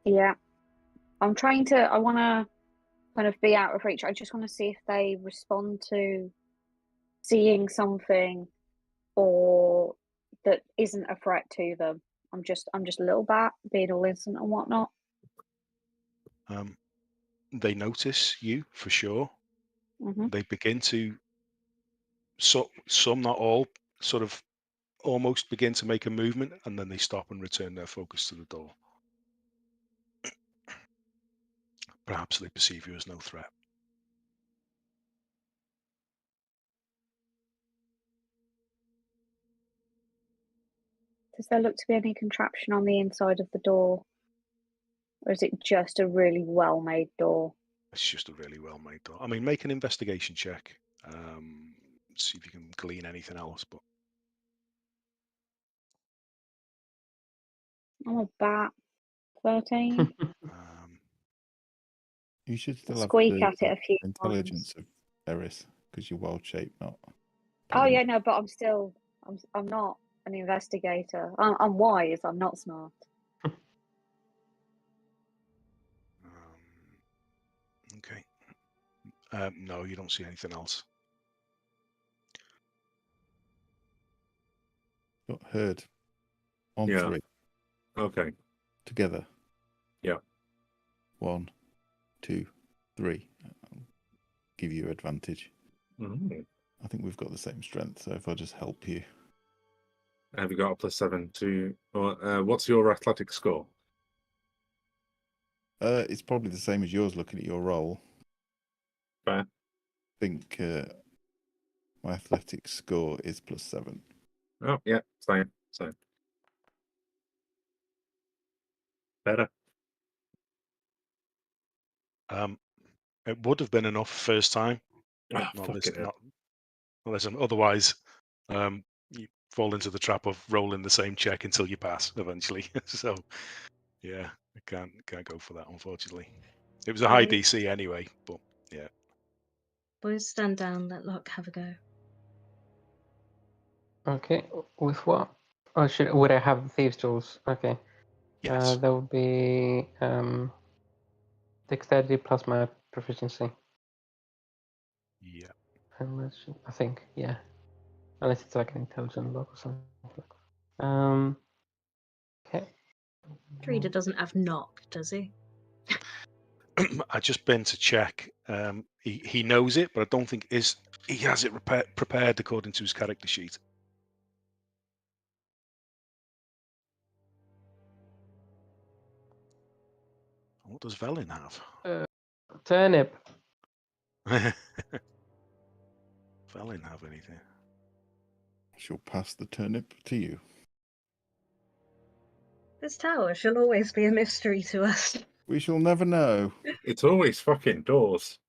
I want to kind of be out of reach. I just want to see if they respond to seeing something or that isn't a threat to them. I'm just a little bat being all innocent and whatnot. They notice you for sure. Hmm. They begin to, some not all, sort of almost begin to make a movement, and then they stop and return their focus to the door. Perhaps they perceive you as no threat. Does there look to be any contraption on the inside of the door? Or is it just a really well-made door? It's just a really well-made door. I mean, make an investigation check. See if you can glean anything else. But I'm a bat. 13. You should still have Squeak the at it a few intelligence of Eris because you're wild shape, not. Oh yeah, no, but I'm not an investigator. I'm wise. I'm not smart. Okay. No, you don't see anything else. Got heard. On Yeah. 3. Okay. Together. Yeah. 1, 2, 3. I'll give you advantage. Mhm. I think we've got the same strength, so if I just help you. Have you got a +7 to? Or what's your athletic score? It's probably the same as yours looking at your roll. Fair. I think my athletic score is +7. Oh yeah, same. Better. It would have been enough first time. Oh, Not fuck this, it. otherwise, you fall into the trap of rolling the same check until you pass eventually. So, yeah, I can't go for that, unfortunately. It was a high Boys. DC anyway, but yeah. Boys, stand down. Let Locke have a go. Okay, with what? Oh, would I have thieves' tools? Okay. Yes. That would be dexterity plus my proficiency. Yeah. I think, yeah. Unless it's like an intelligent block or something. Okay. Reader doesn't have knock, does he? I just been to check. He knows it, but I don't think he has it prepared according to his character sheet. What does Velin have? Turnip. Velin have anything? She'll pass the turnip to you. This tower shall always be a mystery to us. We shall never know. It's always fucking doors.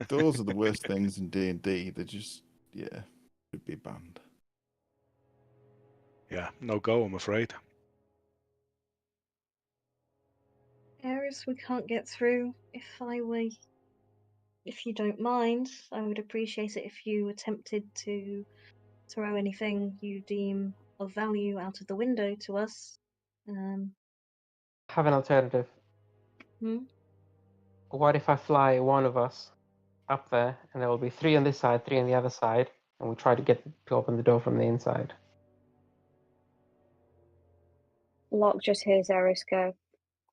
Doors are the worst things in D&D. They're just, yeah, should be banned. Yeah, no go, I'm afraid. Ares, we can't get through. If you don't mind, I would appreciate it if you attempted to throw anything you deem of value out of the window to us. Have an alternative. What if I fly one of us up there, and there will be 3 on this side, 3 on the other side, and we try to open the door from the inside? Locke just hears Eris go,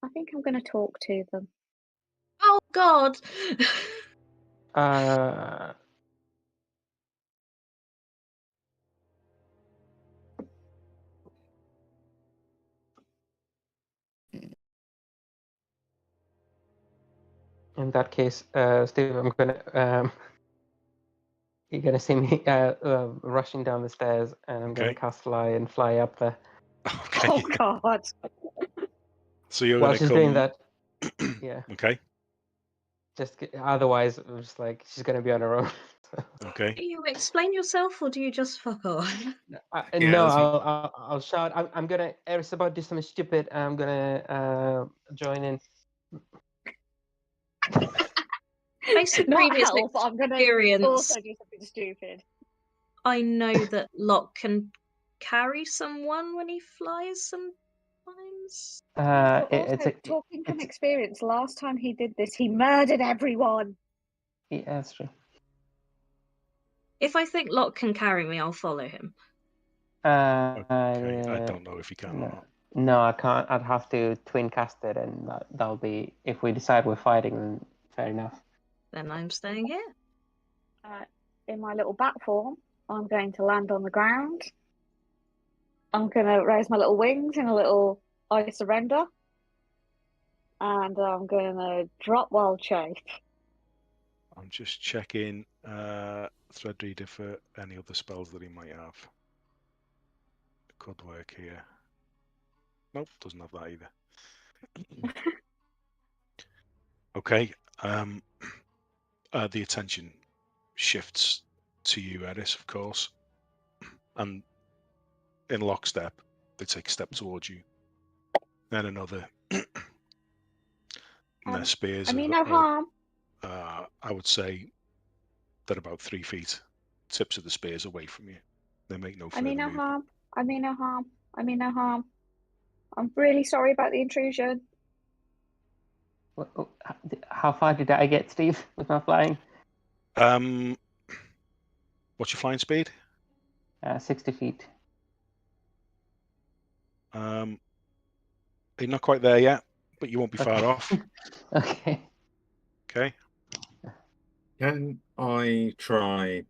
I think I'm going to talk to them. Oh, God! In that case, Steve, I'm gonna you're gonna see me rushing down the stairs, and I'm gonna Okay. cast fly and fly up there. Okay. Oh, God. So you're While gonna she's come. doing that, yeah. Okay. Otherwise, just like she's gonna be on her own. Okay. Do you explain yourself, or do you just fuck off? No, I'll shout. I'm gonna. Eris about to do something stupid. I'm gonna join in. Based on Not previous help. I'm going to experience, also do something stupid. I know that Locke can carry someone when he flies sometimes. But It's also, a talking from it's experience, last time he did this, he murdered everyone. yeah, that's true. If I think Locke can carry me, I'll follow him. Okay, I don't know if you can or no. not. No, I can't. I'd have to twin cast it, and that'll be if we decide we're fighting. Then fair enough. Then I'm staying here. In my little bat form, I'm going to land on the ground. I'm going to raise my little wings in a little I surrender. And I'm going to drop wild shape. I'm just checking Threadreader for any other spells that he might have. It could work here. Nope, doesn't have that either. Okay. The attention shifts to you, Eris, of course. And in lockstep, they take a step towards you. Then another. And their spears I mean, are, no harm. I would say, they're about 3 feet. Tips of the spears away from you. They make no I further mean, no movement. harm. I mean, no harm. I mean, no harm. I'm really sorry about the intrusion. How far did I get, Steve, with my flying? What's your flying speed? 60 feet. You're not quite there yet, but you won't be far off. Okay. Okay. Can I try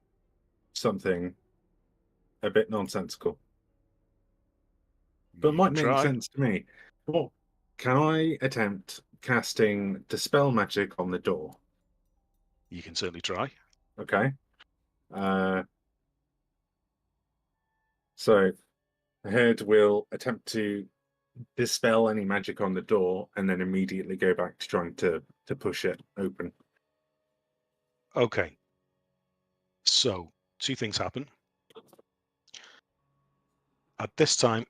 something a bit nonsensical? But You might can make try. sense to me. Well, can I attempt casting Dispel Magic on the door? You can certainly try. Okay. So the head will attempt to dispel any magic on the door and then immediately go back to trying to push it open. Okay. So, 2 things happen. At this time,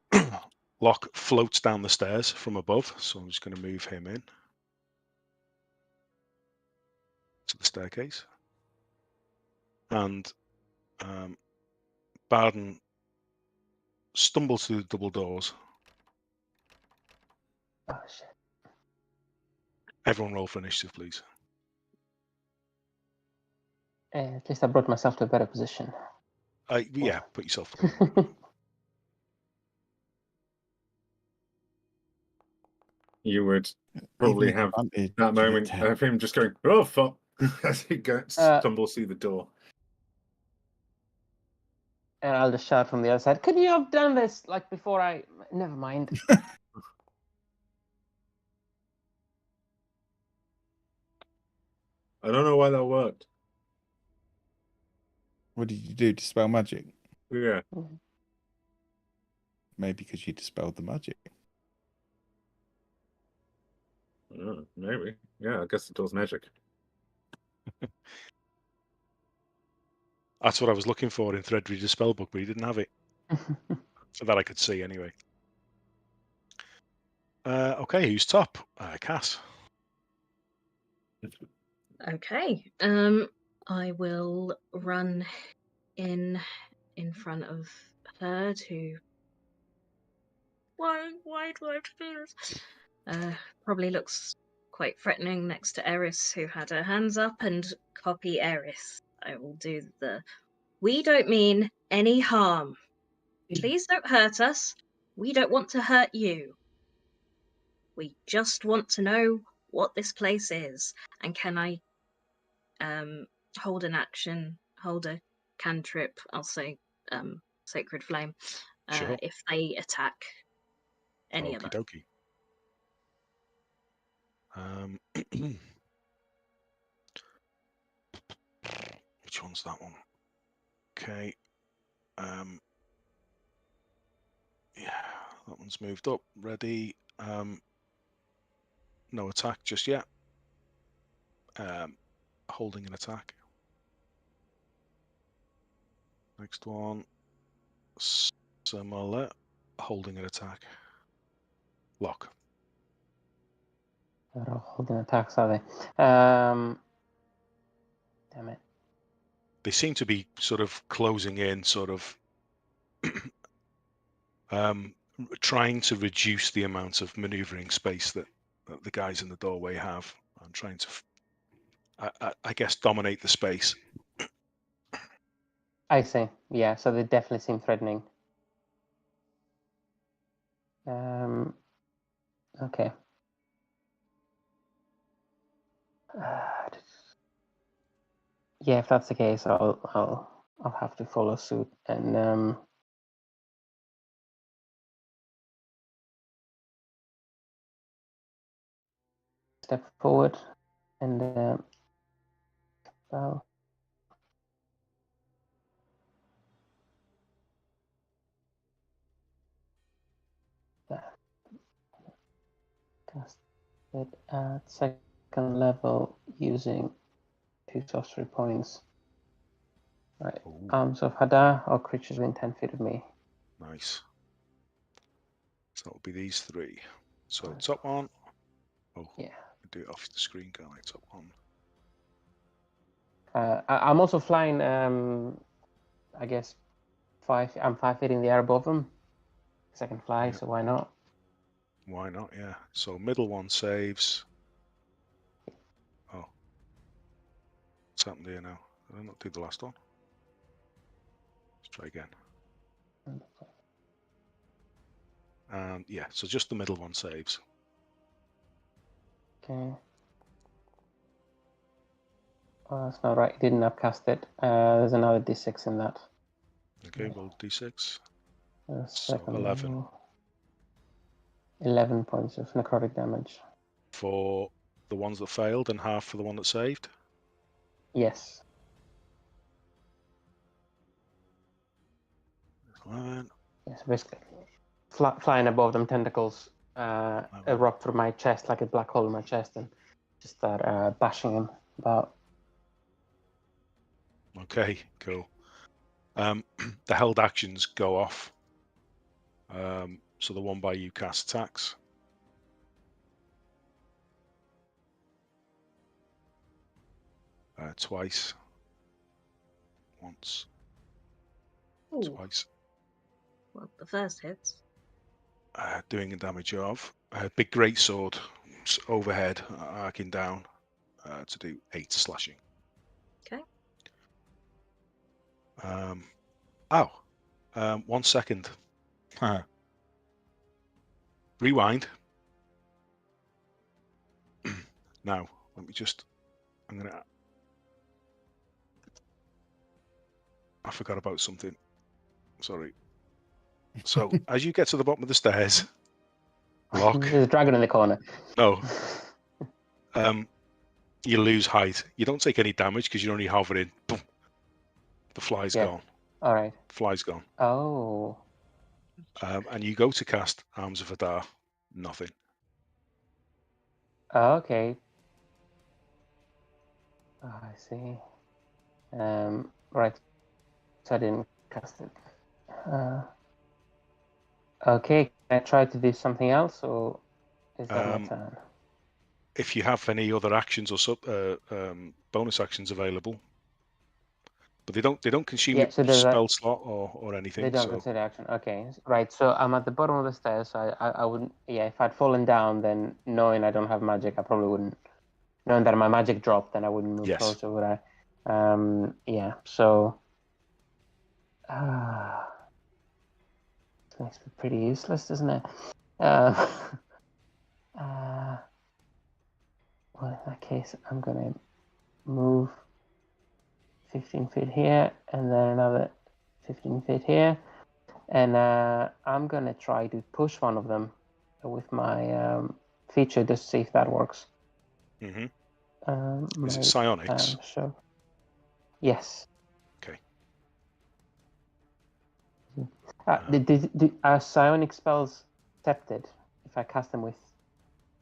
Locke floats down the stairs from above, so I'm just going to move him in to the staircase. And Barden stumbles through the double doors. Oh shit. Everyone roll for initiative, please. At least I brought myself to a better position. Yeah, put yourself through. You would probably Even have advantage, that you get moment 10. of him just going, "Oh fuck," as he stumbles through the door. And I'll just shout from the other side, could you have done this like before I... Never mind. I don't know why that worked. What did you do? Dispel magic? Yeah. Maybe because you dispelled the magic. Maybe. Yeah, I guess the door's magic. That's what I was looking for in Threadreader's spellbook, but he didn't have it. So that I could see anyway. Okay, who's top? Cass. Okay. I will run in front of her to. Why do I have to do this? Probably looks quite threatening next to Eris, who had her hands up, and copy Eris. I will do the. We don't mean any harm. Please don't hurt us. We don't want to hurt you. We just want to know what this place is. And can I hold an action, hold a cantrip, I'll say Sacred Flame, Sure. if they attack any of Okie us. dokie. Which one's that one? Okay. Yeah, that one's moved up. Ready. No attack just yet. Holding an attack. Next one. Similar. Holding an attack. Lock. They're all holding attacks, are they? Damn it. They seem to be sort of closing in, sort of trying to reduce the amount of maneuvering space that the guys in the doorway have, and trying to, I guess, dominate the space. I see. Yeah, so they definitely seem threatening. Okay. Yeah, if that's the case, I'll have to follow suit and step forward and bow. Cast it at second level using 2 sorcery points. Right. Ooh, Arms of Hadar or creatures within 10 feet of me. nice. So that will be these 3. So top one. Oh, Yeah. I do it off the screen, can't I? Top one. I'm also flying. I guess 5. I'm 5 feet in the air above them. Because I can fly, Yeah. so why not? Why not? Yeah. So middle one saves. Oh, what's happened here now? Did I not do the last one? Let's try again. And yeah, so just the middle one saves. Okay. Oh, that's not right. It didn't upcast it. There's another d6 in that. Okay, roll d6. So Second 11 level. 11 points of necrotic damage. for the ones that failed and half for the one that saved. Yes. 11. Yes, basically. Flying above them, tentacles erupt through my chest like a black hole in my chest and just start bashing them about. Okay, cool. The held actions go off. So the one by you cast attacks. Twice. Once. Ooh, Twice. well, the first hits. Doing a damage of big great sword overhead, arcing down to do 8 slashing. Okay. 1 second. Rewind. Now, let me just. I forgot about something. Sorry. So as you get to the bottom of the stairs, Locke. There's a dragon in the corner. No. You lose height. You don't take any damage because you're only hovering. Boom. The fly's gone. All right. Fly's gone. Oh. And you go to cast Arms of Hadar. Nothing. Okay. Oh, I see. Right. So I didn't cast it. Okay. Can I try to do something else, or is that my turn? If you have any other actions or bonus actions available, but they don't consume Yeah, so your there's spell slot or anything. They don't So consider action. Okay, right. So I'm at the bottom of the stairs. So I wouldn't. Yeah, if I'd fallen down, then knowing I don't have magic, I probably wouldn't. Knowing that my magic dropped, then I wouldn't move Yes. closer, would I? Yeah. So. This makes me pretty useless, doesn't it? Well, in that case, I'm gonna move 15 feet here, and then another 15 feet here. And I'm going to try to push one of them with my feature just to see if that works. Mm-hmm. Is it psionics? Sure. Yes. Okay. Are psionic spells accepted if I cast them with...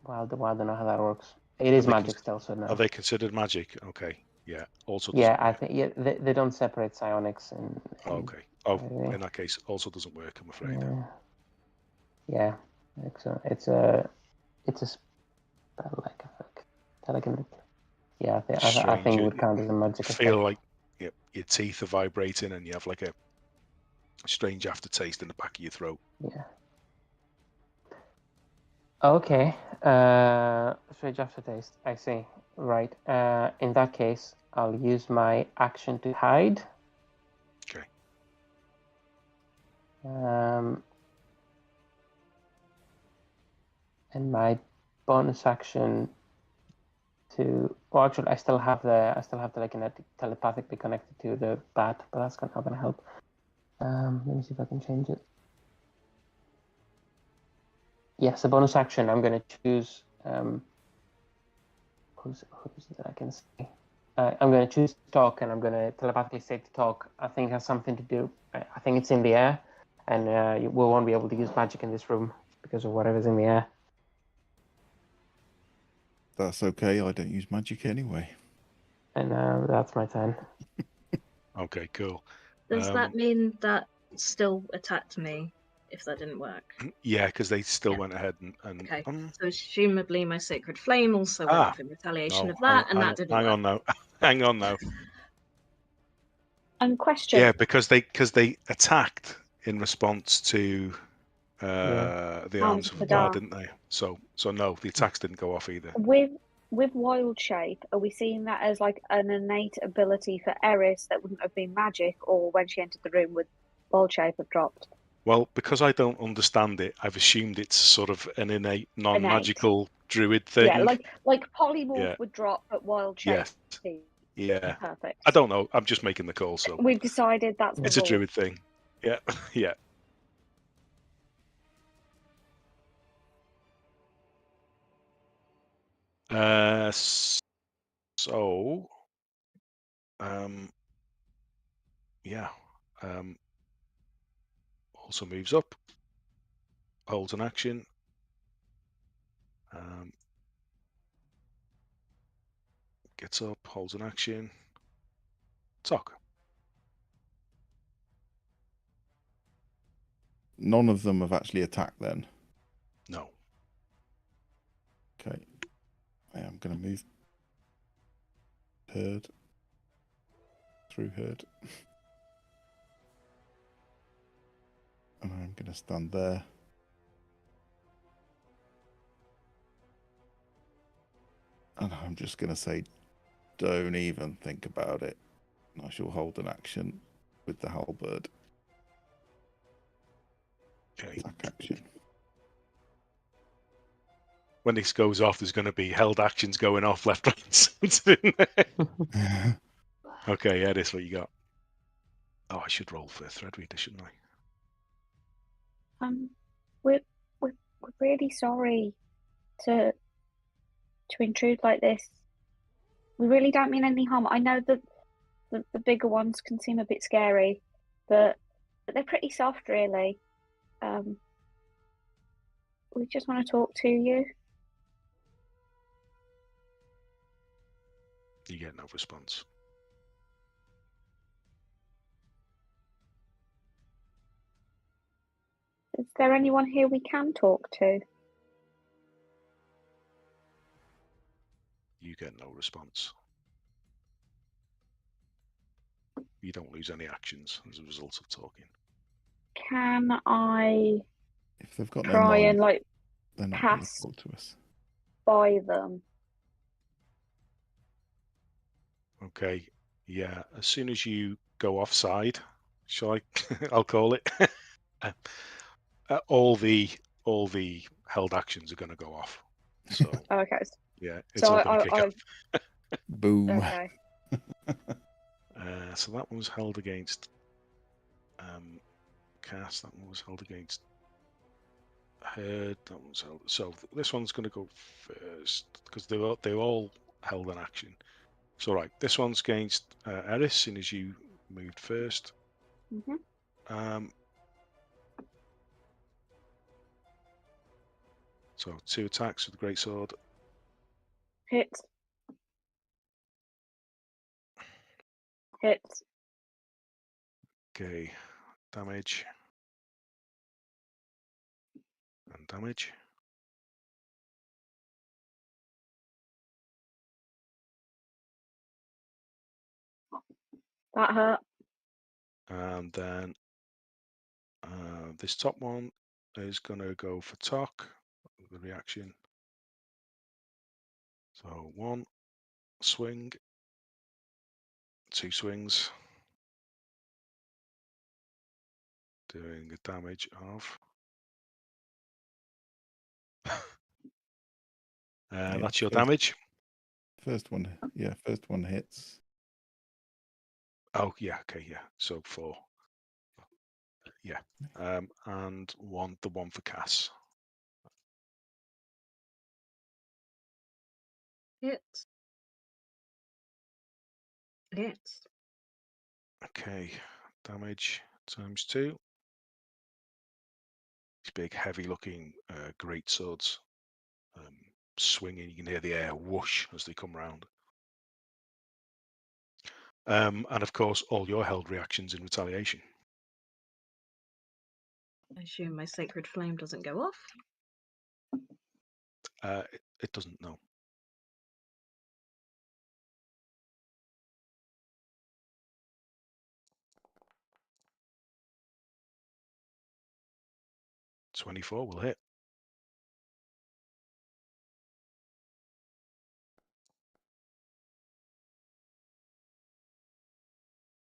Well, I don't know how that works. It is magic still, so no. Are they considered magic? Okay. Yeah. Also. Yeah, I think they don't separate psionics and okay. Oh, in that case, also doesn't work, I'm afraid. Yeah. It's a spell-like effect that I can. Yeah, I strange. think it would count as a You magic feel effect. like your teeth are vibrating, and you have like a strange aftertaste in the back of your throat. Yeah. Okay. Strange aftertaste. I see. Right. In that case, I'll use my action to hide. Okay. And my bonus action to, well, actually, I still have the telekinetic, telepathically connected to the bat, but that's not gonna help. Let me see if I can change it. Yes, a bonus action. I'm gonna choose. Who's it that I can say? I'm gonna choose talk, and I'm gonna telepathically say to talk. I think it has something to do. I think it's in the air, and we won't be able to use magic in this room because of whatever's in the air. That's okay. I don't use magic anyway. And that's my turn. Okay, cool. Does that mean that still attacked me if that didn't work? Yeah, because they still Yeah. went ahead and Okay. So presumably my sacred flame also went off in retaliation of that, and that didn't work. hang on now. Hang on now. And question. Yeah, because they attacked in response to the arms of the God, dark. didn't they? So no, the attacks didn't go off either. With wild shape, are we seeing that as like an innate ability for Eris that wouldn't have been magic, or when she entered the room with wild shape have dropped? Well, because I don't understand it, I've assumed it's sort of an innate, non-magical druid thing. Yeah, like polymorph would drop, but wild shape. Yes. Yeah. Perfect. I don't know. I'm just making the call. So we've decided that's the it's a rule. druid thing. Yeah. Yeah. So, yeah. Also moves up, holds an action. Gets up, holds an action. Talk. None of them have actually attacked then. No. Okay. I am going to move herd through herd. And I'm going to stand there. And I'm just going to say, don't even think about it. I shall hold an action with the halberd. Okay. Attack action. When this goes off, there's going to be held actions going off left, right, and centre. Okay, yeah, this is what you got. Oh, I should roll for a thread reader, shouldn't I? We're really sorry to intrude like this. We really don't mean any harm. I know that the bigger ones can seem a bit scary, but they're pretty soft, really. We just want to talk to you. You get no response. Is there anyone here we can talk to? You get no response. You don't lose any actions as a result of talking. Can I If they've got no try mind, and like they're not going to pass talk to us. by them? Okay, yeah. As soon as you go offside, shall I? I'll call it. all the held actions are going to go off. So Okay. yeah, it's So all going to kick off. Boom. Okay. So that one was held against Cass. That one was held against Herd. That one's held. So this one's going to go first because they're all held in action. So right, this one's against Eris, seeing as you moved first. Mm-hmm. So 2 attacks with the greatsword. Hit. Okay, damage and damage. That hurt. And then this top one is going to go for Tok, the reaction. So 1 swing, 2 swings, doing a damage of. That's your damage. First one hits. Oh, yeah, okay, yeah. So 4. Yeah. And the one for Cass. Hits. Hits. Okay, damage times 2. These big, heavy-looking great swords swinging. You can hear the air whoosh as they come round. And of course, all your held reactions in retaliation. I assume my sacred flame doesn't go off. It doesn't, no. .24 will hit.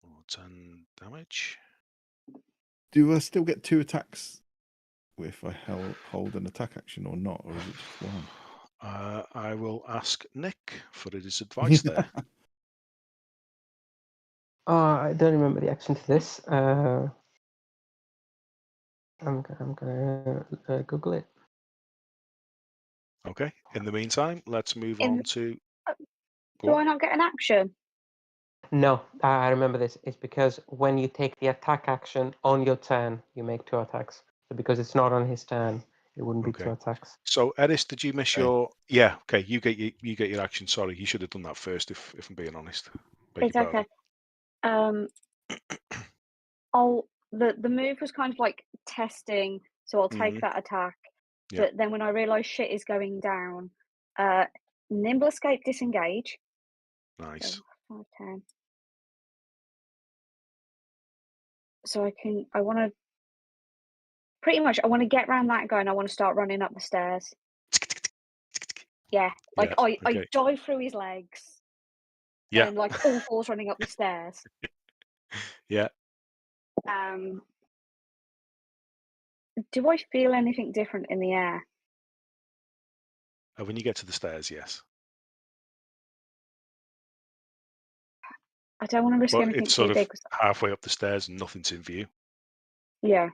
Or 10 damage. Do I still get 2 attacks if I hold an attack action or not, or is it just 1? I will ask Nick for his advice there. I don't remember the action to this. I'm gonna Google it. Okay. In the meantime, let's move on to. Do I not get an action? No, I remember this. It's because when you take the attack action on your turn, you make 2 attacks. So because it's not on his turn, it wouldn't be 2 attacks. So, Eris, did you miss Okay. your? Yeah. Okay. You get your action. Sorry, you should have done that first. If I'm being honest. It's okay. The move was kind of like testing, so I'll take that attack. Yeah. But then when I realise shit is going down, nimble escape, disengage. Nice. So 5, 10. So I want to get around that guy and I want to start running up the stairs. Yeah, like Yeah, I okay. dive through his legs. Yeah. And like all 4s running up the stairs. Yeah. Do I feel anything different in the air? When you get to the stairs, yes. I don't want to risk anything It's too sort of big. halfway up the stairs and nothing's in view. Yeah.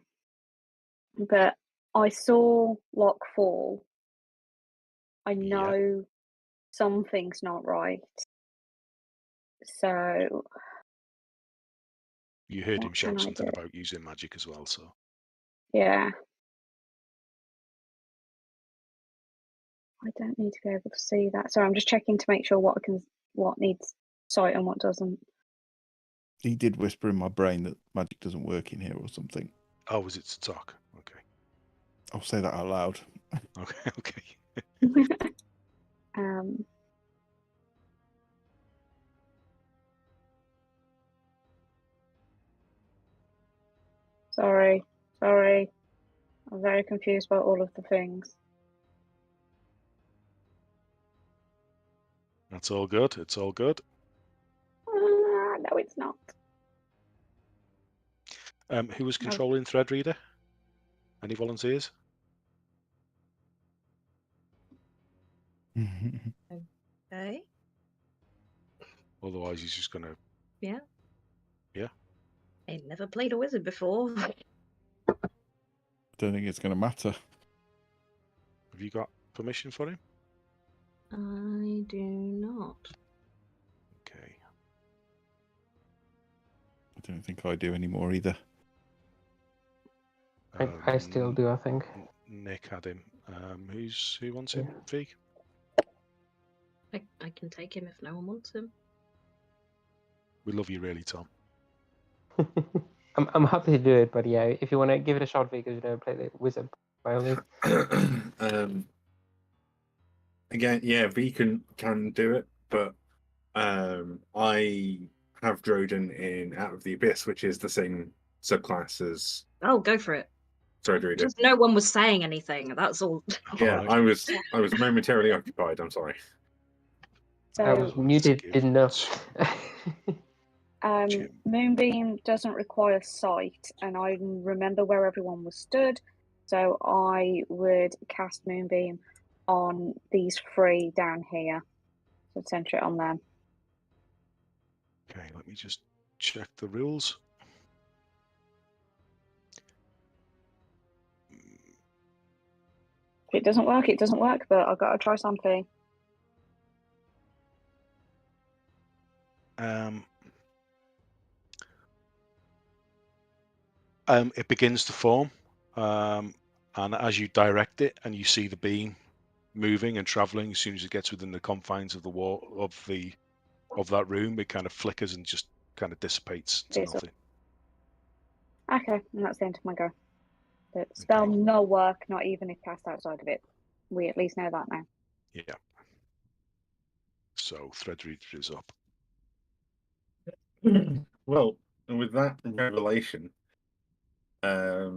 But I saw Locke fall. I know something's not right. So You heard him what shout can I something do? about using magic as well, so. Yeah. I don't need to be able to see that. So I'm just checking to make sure what needs sight and what doesn't. He did whisper in my brain that magic doesn't work in here or something. Oh, was it to talk? Okay. I'll say that out loud. Okay. Okay. Sorry. I'm very confused about all of the things. That's all good. It's all good. No, it's not. Who was controlling Threadreader? Any volunteers? Okay. Otherwise, he's just gonna. Yeah. Yeah. I never played a wizard before. Don't think it's going to matter. Have you got permission for him? I do not. Okay. I don't think I do anymore either. I still do, I think. Nick had him. Who wants him? Vig? I can take him if no one wants him. We love you, really, Tom. I'm happy to do it, but yeah, if you want to give it a shot because you don't play the wizard, by all means. Again, yeah, V can do it, but I have Droden in Out of the Abyss, which is the same subclass as Oh, go for it. Threadreader. Just no one was saying anything. That's all. Yeah, Alright. I was momentarily occupied. I'm sorry. I was So, muted, Skip. didn't know. Jim. Moonbeam doesn't require sight, and I remember where everyone was stood, so I would cast Moonbeam on these three down here. So center it on them. Okay, let me just check the rules. If it doesn't work, it doesn't work, but I've got to try something. It begins to form, and as you direct it and you see the beam moving and traveling, as soon as it gets within the confines of the wall of that room, it kind of flickers and just kind of dissipates to It's nothing. Okay, and that's the end of my go. The spell Okay. no work, not even if cast outside of it. We at least know that now. Yeah. So Threadreader is up. Well, with that revelation, there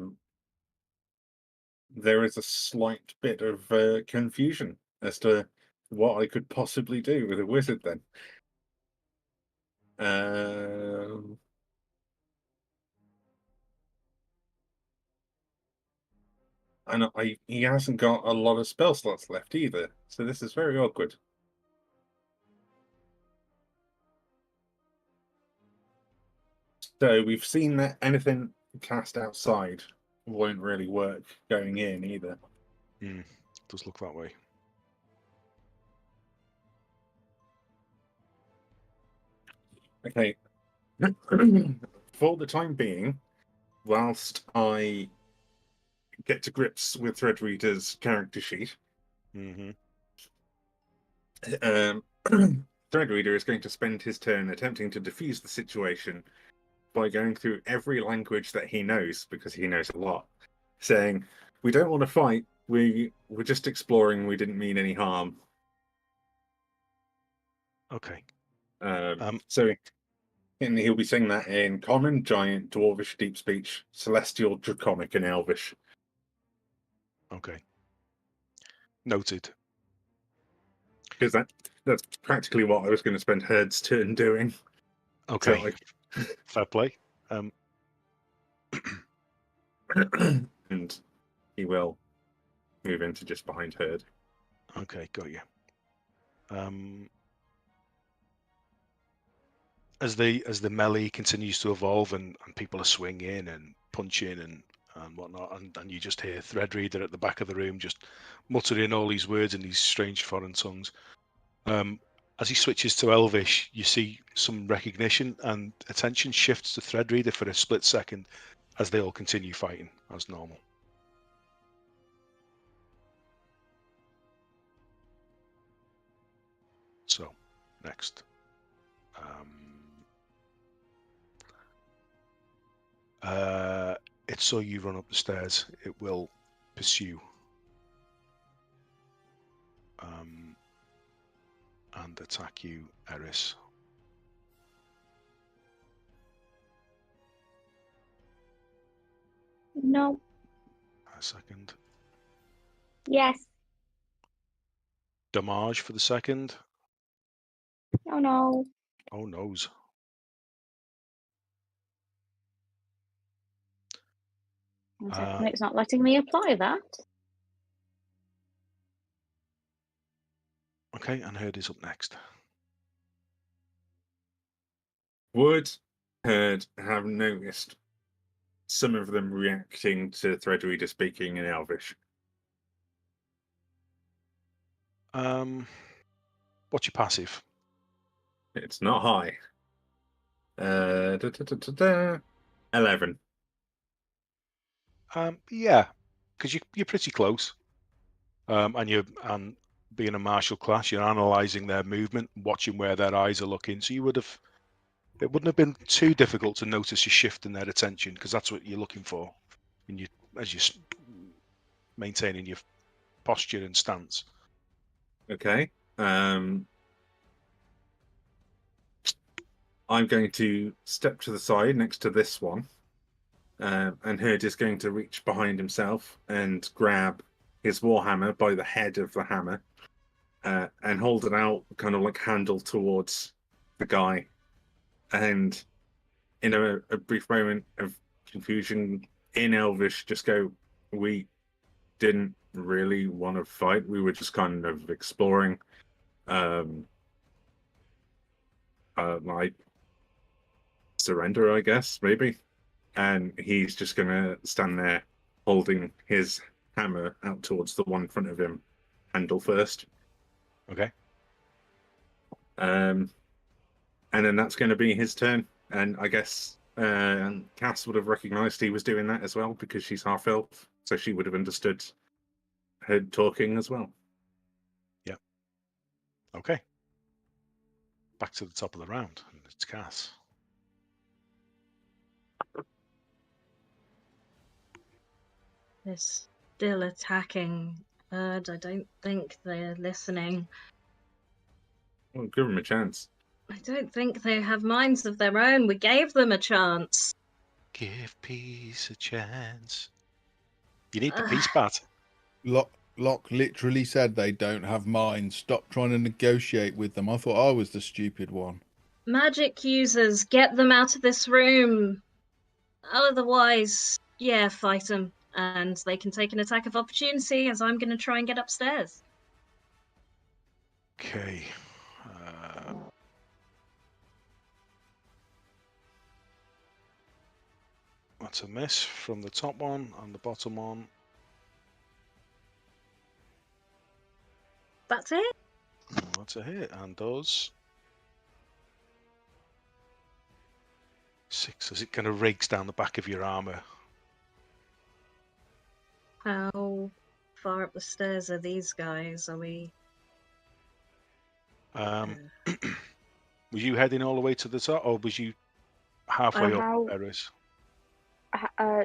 is a slight bit of confusion as to what I could possibly do with a wizard then. And he hasn't got a lot of spell slots left either, so this is very awkward. So we've seen that anything cast outside won't really work going in either. Does look that way. Okay. For the time being, whilst I get to grips with Threadreader's character sheet, Threadreader is going to spend his turn attempting to defuse the situation by going through every language that he knows, because he knows a lot, saying, "We don't want to fight. We're just exploring. We didn't mean any harm." Okay. So and he'll be saying that in Common, Giant, Dwarvish, Deep Speech, Celestial, Draconic, and Elvish. Okay. Noted. Because that's practically what I was going to spend Herd's turn doing. Okay. So Fair play. and he will move into just behind Herd. Okay, got you. As the melee continues to evolve and people are swinging and punching and whatnot, and you just hear Threadreader at the back of the room just muttering all these words in these strange foreign tongues. As he switches to Elvish, you see some recognition, and attention shifts to Threadreader for a split second as they all continue fighting as normal. So, next. It saw you run up the stairs. It will pursue. And attack you, Eris. No. A second. Yes. Damage for the second. Oh no. Oh noes. One second, it's not letting me apply that. Okay, and Herd is up next. Would Herd have noticed some of them reacting to Threadreader speaking in Elvish? What's your passive? It's not high. 11. Yeah, because you're pretty close. And being a martial class, you're analysing their movement, watching where their eyes are looking. So it wouldn't have been too difficult to notice a shift in their attention, because that's what you're looking for, as you're maintaining your posture and stance. Okay. I'm going to step to the side next to this one, and Herd is going to reach behind himself and grab his warhammer by the head of the hammer, and hold it out, kind of like handle towards the guy. And in a brief moment of confusion in Elvish, just go, "We didn't really want to fight. We were just kind of exploring. Like surrender, I guess, maybe." And he's just gonna stand there holding his hammer out towards the one in front of him, handle first. Okay. And then that's going to be his turn. And I guess Cass would have recognized he was doing that as well, because she's half elf, so she would have understood her talking as well. Yep. Okay. Back to the top of the round, and it's Cass. They're still attacking Herd. I don't think they're listening. Well, give him a chance. I don't think they have minds of their own. We gave them a chance. Give peace a chance. You need the peace bat. Locke literally said they don't have minds. Stop trying to negotiate with them. I thought I was the stupid one. Magic users, get them out of this room. Otherwise, yeah, fight them. And they can take an attack of opportunity, as I'm going to try and get upstairs. Okay. That's a miss from the top one, and the bottom one. That's it? That's a hit, and does 6 as it kind of rakes down the back of your armor. How far up the stairs are these guys? Are we... Was you heading all the way to the top, or was you halfway up, Netherese?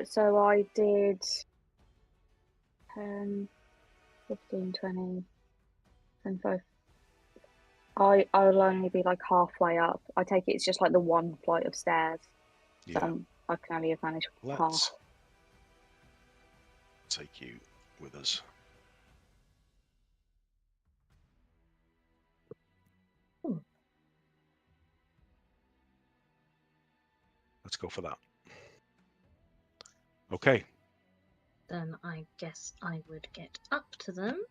So I did 10, 15, 20, 25. I'll only be like halfway up. I take it it's just like the one flight of stairs. Yeah. So I can only have managed half. Let's take you with us. Let's go for that. Okay. Then I guess I would get up to them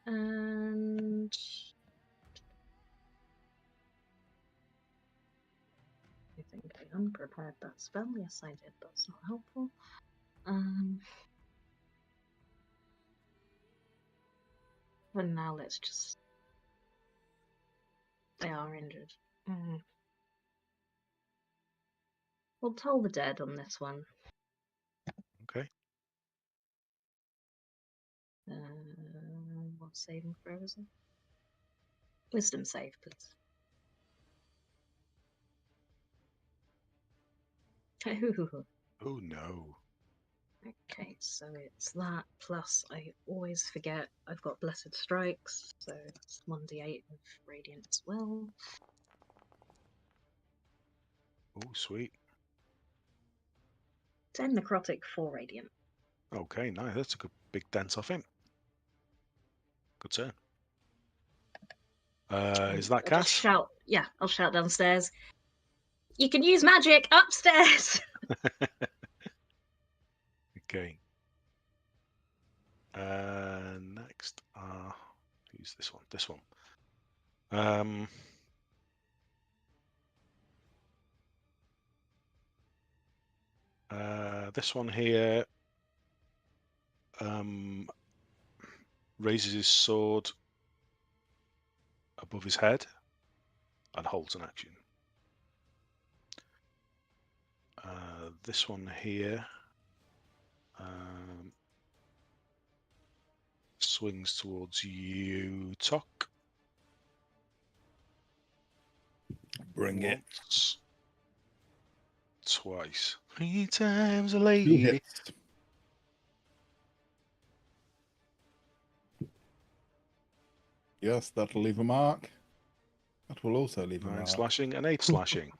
and... I think I unprepared that spell. Yes, I did. That's not helpful. And now let's just... They are injured. We'll toll the dead on this one. Okay. What saving throw is it? Wisdom save, please. Oh no. Okay, so it's that, plus I always forget I've got Blessed Strikes, so it's 1d8 of Radiant as well. Oh, sweet. 10 Necrotic, 4 Radiant. Okay, nice. That's a good big dent off him. Good turn. Is that I'll Cass? just shout, yeah, I'll shout downstairs. You can use magic upstairs! Okay. Next, who's this one? This one. This one here raises his sword above his head and holds an action. This one here swings towards you, Tok. Bring it. Once, twice, 3 times a lady. Yes, that'll leave a mark. That will also leave a 9 mark. slashing and 8 slashing.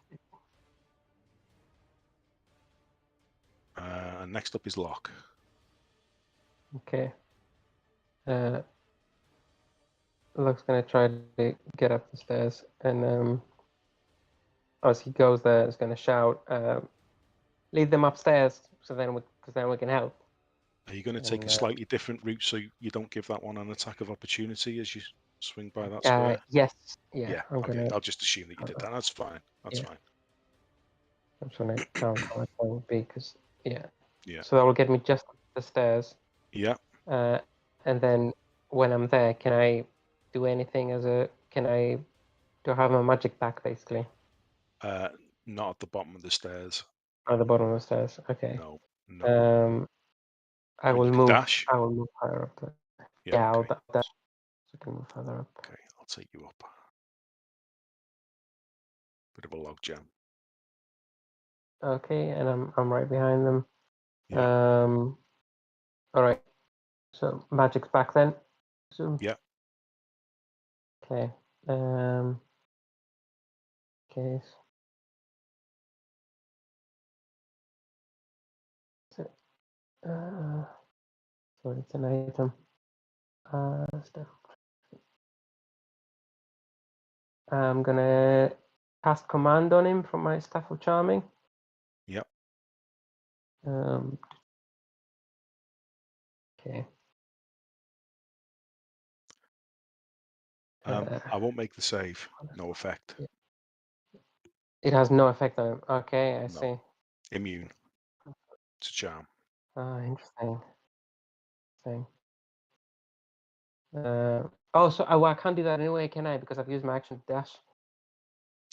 Next up is Locke. Okay. Locke's gonna try to get up the stairs, and as he goes there, he's gonna shout, "Lead them upstairs, so then we can help." Are you going to take a And, slightly different route so you don't give that one an attack of opportunity as you swing by that square? yes, Yeah. I'm Okay. gonna. I'll just assume that you did that. That's fine. That's Yeah. fine. I'm trying to count how much that would be, because Yeah. So that will get me just up the stairs. Yeah. And then when I'm there, can I do anything do I have my magic back, basically? Not at the bottom of the stairs. At the bottom of the stairs. Okay. No. No. I But will you can move. dash. I will move higher up there. Yeah. I'll Okay. dash. So I can move further up. Okay. I'll take you up. Bit of a log jam. Okay, and I'm right behind them. Yeah. All right. So magic's back then. So, Yeah. okay. Okay. So, so it's an item. Stuff. I'm gonna cast command on him from my staff of charming. Yep. Okay. I won't make the save. No effect. It has no effect on him. Okay, I No. see. Immune to charm. Interesting. So I can't do that anyway, can I? Because I've used my action to dash.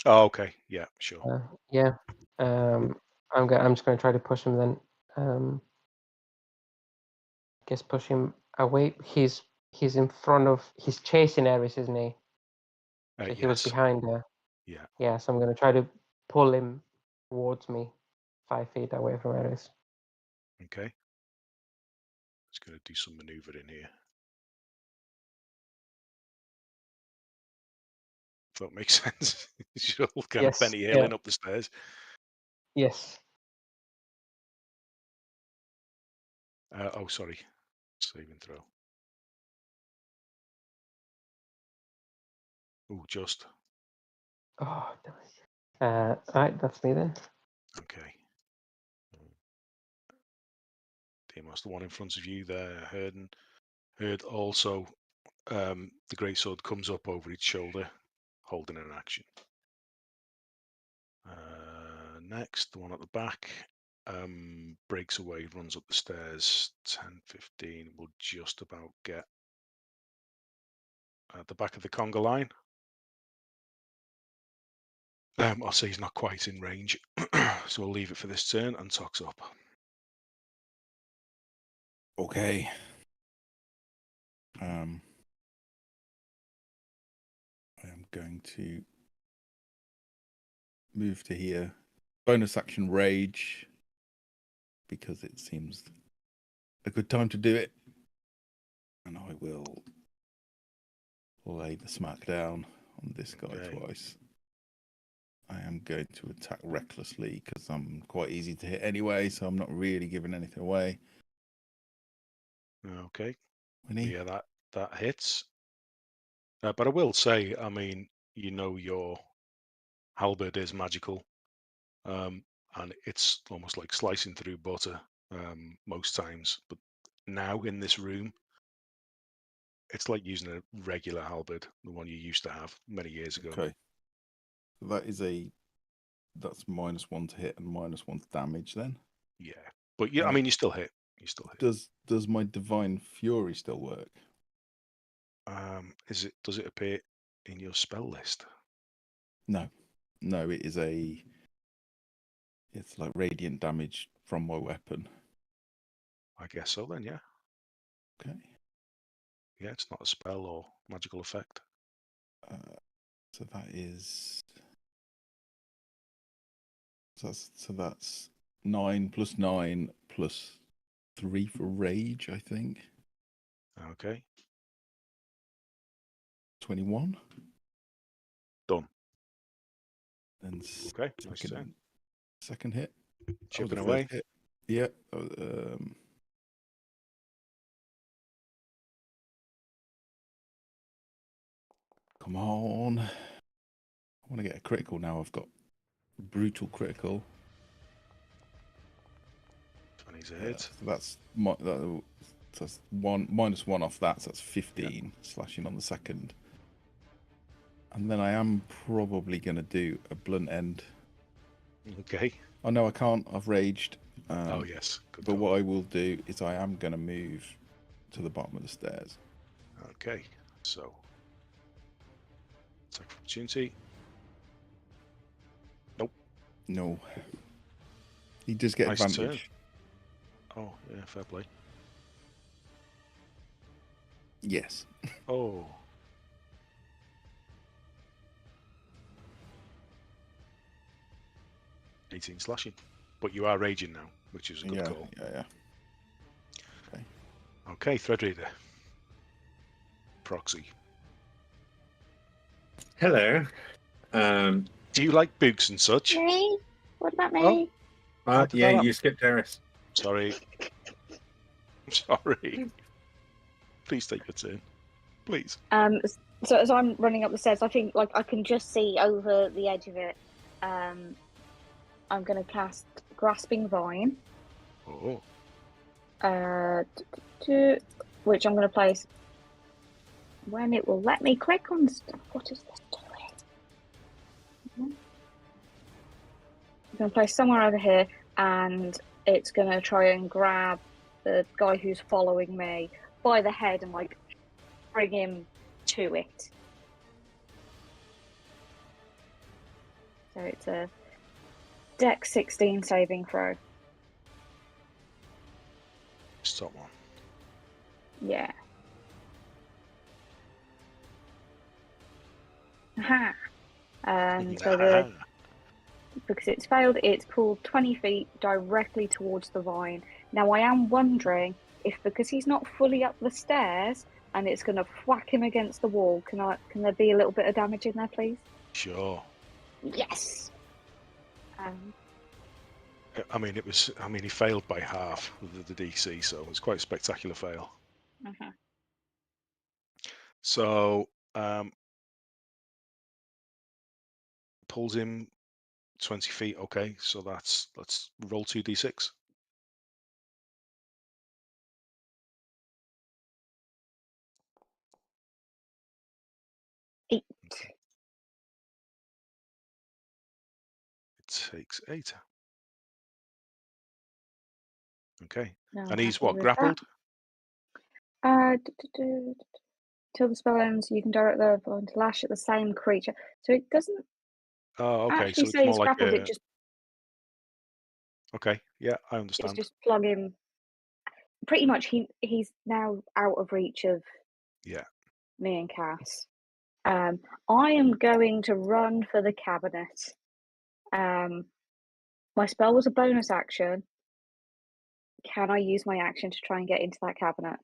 Oh, okay. Yeah, sure. Yeah. I'm just gonna try to push him then. Guess push him away. He's in front of. He's chasing Eris, isn't he? So he was Yes. behind her. Yeah. Yeah. So I'm gonna try to pull him towards me, 5 feet away from Eris. Okay. Just going to do some maneuvering here. If that makes sense. You're all kind of Benny Hilling up the stairs. Yes. Oh, sorry. Save and throw. Oh, just. Oh, all right, that's me then. Okay. Demos, the one in front of you there, Heard also the greatsword comes up over its shoulder, holding an action. Next, the one at the back breaks away, runs up the stairs. 10, 15 will just about get at the back of the conga line. I'll say he's not quite in range, so we'll leave it for this turn and Tox up. Okay. I am going to move to here. Bonus action rage, because it seems a good time to do it. And I will lay the smack down on this guy twice. I am going to attack recklessly because I'm quite easy to hit anyway, so I'm not really giving anything away. Okay. Yeah, that hits. But I will say, I mean, you know, your halberd is magical, and it's almost like slicing through butter most times. But now in this room, it's like using a regular halberd, the one you used to have many years ago. Okay. So that's -1 to hit and -1 to damage then. Yeah, but yeah, I mean, you still hit. Does my divine fury still work? Does it appear in your spell list? No, it's like radiant damage from my weapon. I guess so then, yeah. Okay. Yeah, it's not a spell or magical effect. So that's 9 + 9 + 3 for rage, I think. Okay. 21. Done. And okay, nice turn. Second hit. Chipping away. Hit. Yeah. Come on. I want to get a critical now. I've got brutal critical. 20's a hit. So that's that's -1 off that. So that's 15 slashing on the second. And then I am probably going to do a blunt end. Okay. Oh no, I can't. I've raged. Oh yes. Good But call. what I will do is I am going to move to the bottom of the stairs. Okay. So attack of opportunity. No. He does get Nice advantage. Oh yeah, fair play. Yes. Oh. '18 slashing. But you are raging now, which is a good call. Yeah. Okay. Okay, Threadreader. Proxy. Hello. Do you like books and such? Me? What about me? Oh. How did yeah, that you skipped Eris. Sorry. I'm sorry. Please take your turn. Please. So as I'm running up the stairs, I think like I can just see over the edge of it. I'm going to cast Grasping Vine, Oh. which I'm going to place when it will let me click on stuff. What is this doing? I'm going to place somewhere over here, and it's going to try and grab the guy who's following me by the head and like bring him to it. So it's a Dex 16 saving throw. Stop one. Yeah. Aha. So because it's failed, it's pulled 20 feet directly towards the vine. Now I am wondering if because he's not fully up the stairs and it's going to whack him against the wall, can there be a little bit of damage in there, please? Sure. Yes. I mean, he failed by half of the DC, so it's quite a spectacular fail. Uh-huh. So, pulls him 20 feet. Okay, so let's roll 2d6. Eight. It takes 8. Okay, No, and he's happy what, with grappled? that. Till the spell ends, you can direct the vine to lash at the same creature. So it doesn't Oh, okay, actually so say it's more he's like grappled. a... It just Okay, yeah, I understand. flung him. Pretty much, he's now out of reach of me and Cass. I am going to run for the cabinet. My spell was a bonus action. Can I use my action to try and get into that cabinet?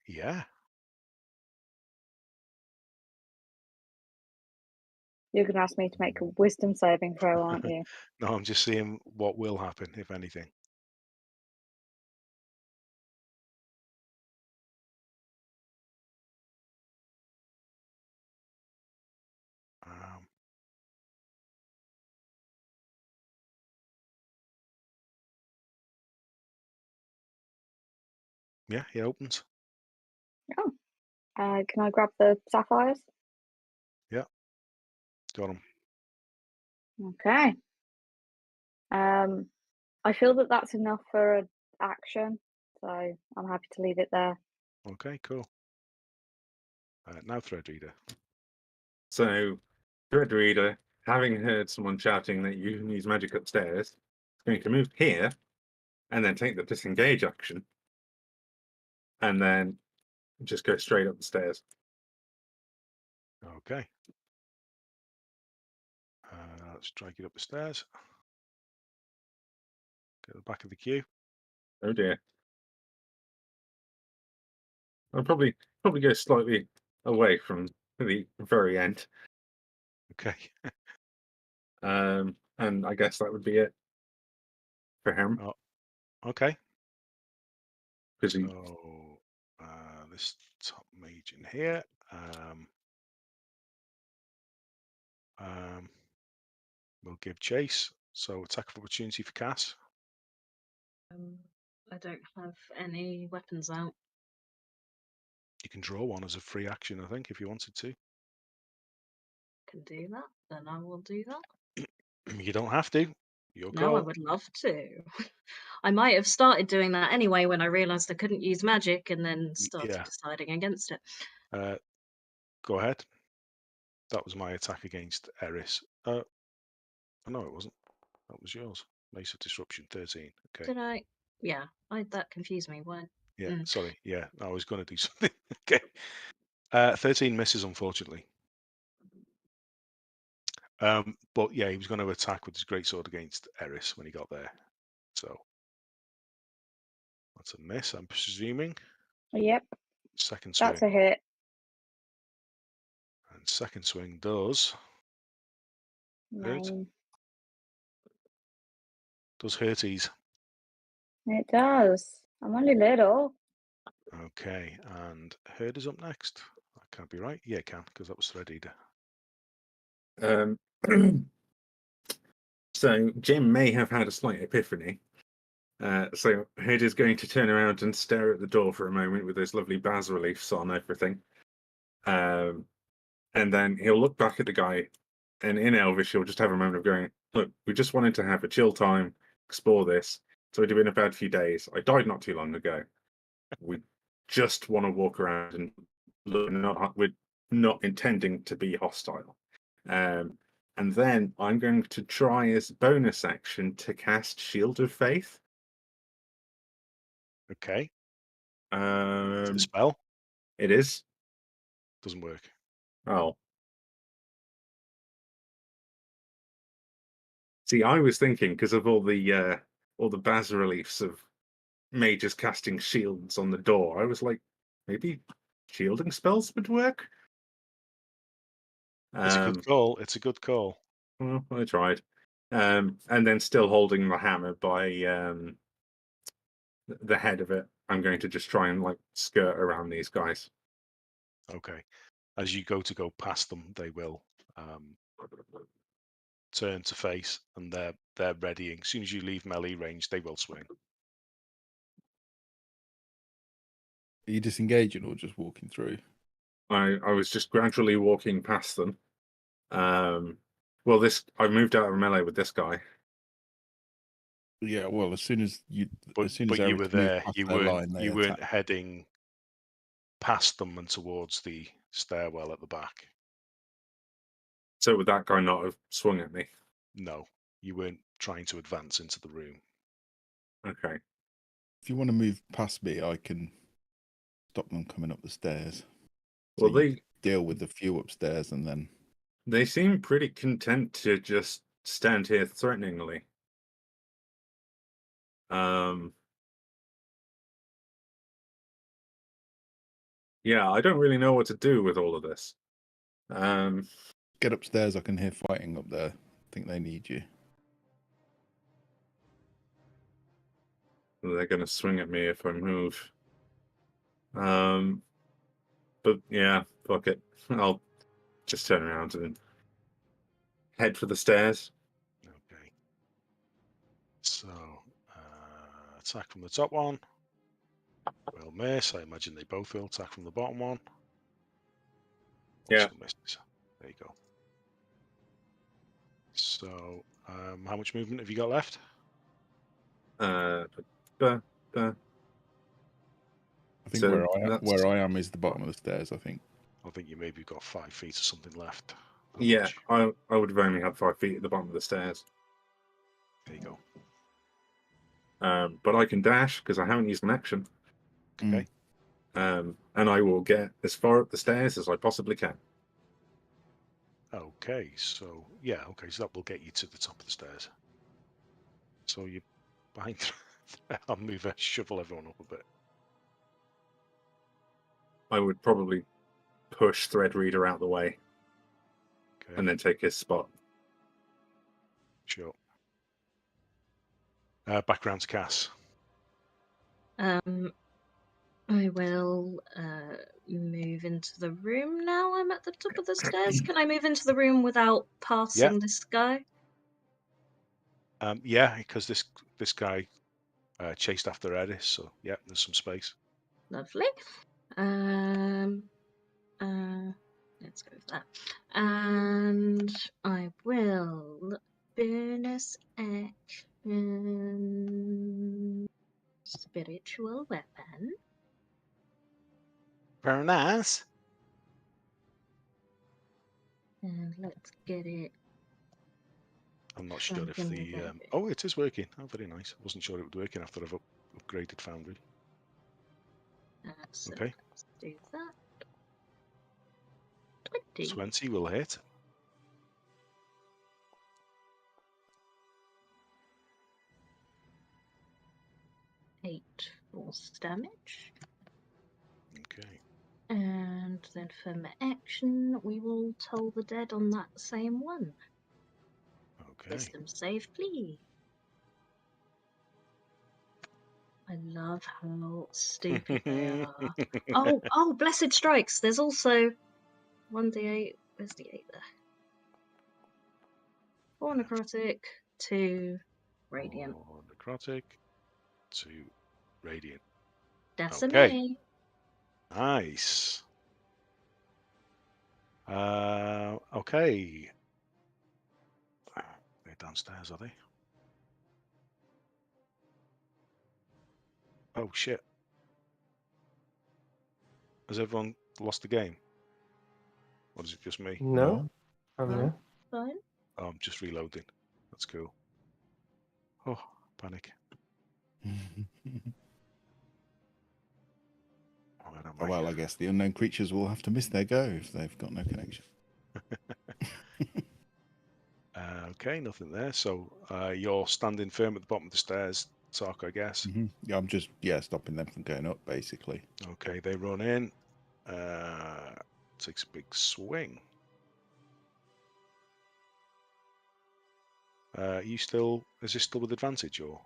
Yeah. You're going to ask me to make a wisdom saving throw, aren't you? No, I'm just seeing what will happen, if anything. Yeah, he opens. Oh. Can I grab the sapphires? Yeah. Got him. Okay. I feel that that's enough for an action, so I'm happy to leave it there. Okay, cool. Now Threadreader. So, Threadreader, having heard someone shouting that you can use magic upstairs, is going to move here and then take the disengage action and then just go straight up the stairs. Okay. Let's drag it up the stairs. Go to the back of the queue. Oh dear. I'll probably go slightly away from the very end. Okay. And I guess that would be it. for him. Oh, okay. Because he, So this top mage in here. We'll give chase. So attack of opportunity for Cass. I don't have any weapons out. You can draw one as a free action, I think, if you wanted to. Can do that. Then I will do that. You don't have to. Your No, I call. would love to. I might have started doing that anyway when I realised I couldn't use magic, and then started Yeah. deciding against it. Go ahead. That was my attack against Eris. No, it wasn't. That was yours. Mace of Disruption, 13. Okay. Did I? Yeah, that confused me. Why? Yeah, sorry. Yeah, I was going to do something. Okay. 13 misses, unfortunately. But yeah, he was going to attack with his greatsword against Eris when he got there. So that's a miss, I'm presuming. Yep, Second swing. that's a hit. And second swing does hurt. 9. Does hurties. It does. I'm only little. Okay, and Herd is up next. That can't be right. Yeah, it can, because that was Thread Eater. so Jim may have had a slight epiphany. So Hood is going to turn around and stare at the door for a moment with those lovely bas reliefs on everything. And then he'll look back at the guy, and in Elvish he'll just have a moment of going, look, we just wanted to have a chill time, explore this. So it's been a bad few days. I died not too long ago. We just want to walk around and look. We're not intending to be hostile. And then I'm going to try as bonus action to cast Shield of Faith. Okay. Is it a spell? It is. Doesn't work. Oh. See, I was thinking because of all the bas reliefs of mages casting shields on the door, I was like, maybe shielding spells would work. It's a good call. It's a good call. Well, I tried. And then still holding the hammer by the head of it, I'm going to just try and like skirt around these guys. Okay. As you go past them, they will turn to face, and they're readying. As soon as you leave melee range, they will swing. Are you disengaging or just walking through? I was just gradually walking past them. Well, I moved out of melee with this guy. Yeah, well, as soon as you you were there, you weren't weren't heading past them and towards the stairwell at the back. So would that guy not have swung at me? No, you weren't trying to advance into the room. Okay. If you want to move past me, I can stop them coming up the stairs. Well, so you deal with the few upstairs, and then they seem pretty content to just stand here threateningly. Yeah, I don't really know what to do with all of this. Get upstairs. I can hear fighting up there. I think they need you. They're going to swing at me if I move. But yeah, fuck it. I'll just turn around and head for the stairs. Okay. So, attack from the top one. Will miss. I imagine they both will attack from the bottom one. Also misses. There you go. So, how much movement have you got left? I think so where I am is the bottom of the stairs. I think you maybe got 5 feet or something left. Yeah, I would have only had 5 feet at the bottom of the stairs. There you go. But I can dash because I haven't used an action. Okay. And I will get as far up the stairs as I possibly can. Okay, so yeah, so that will get you to the top of the stairs. So you're behind. I'll shuffle everyone up a bit. I would probably push Threadreader out the way. Okay. And then take his spot. Sure. Back round to Cass. I will move into the room now. I'm at the top of the stairs. Can I move into the room without passing this guy? Yeah, because this guy chased after Eris, so yeah, there's some space. Lovely. Let's go with that. And I will bonus action spiritual weapon. Very nice. And let's get it. I'm not sure if Something the very- oh, it is working. Oh, very nice. I wasn't sure it would working after I've upgraded Foundry. So Okay. let's do that. 20. 20 will hit. 8 force damage. Okay. And then for my action, we will toll the dead on that same one. Okay. Wisdom save, please. I love how stupid they are. Oh, blessed strikes. There's also 1d8. Where's the 8 there? 4 necrotic, 2 radiant. 4 necrotic, 2 radiant. That's Okay. me. Nice. Okay. They're downstairs, are they? Oh shit. Has everyone lost the game? Or is it just me? No. I'm Fine. there. Fine. Oh, I'm just reloading. That's cool. Oh, panic. Where am Oh, well, I guess the unknown creatures will have to miss their go if they've got no connection. Okay, nothing there. So you're standing firm at the bottom of the stairs, Tark, I guess. Yeah, I'm just stopping them from going up, basically. Okay, they run in. Takes a big swing. Is this still with advantage or?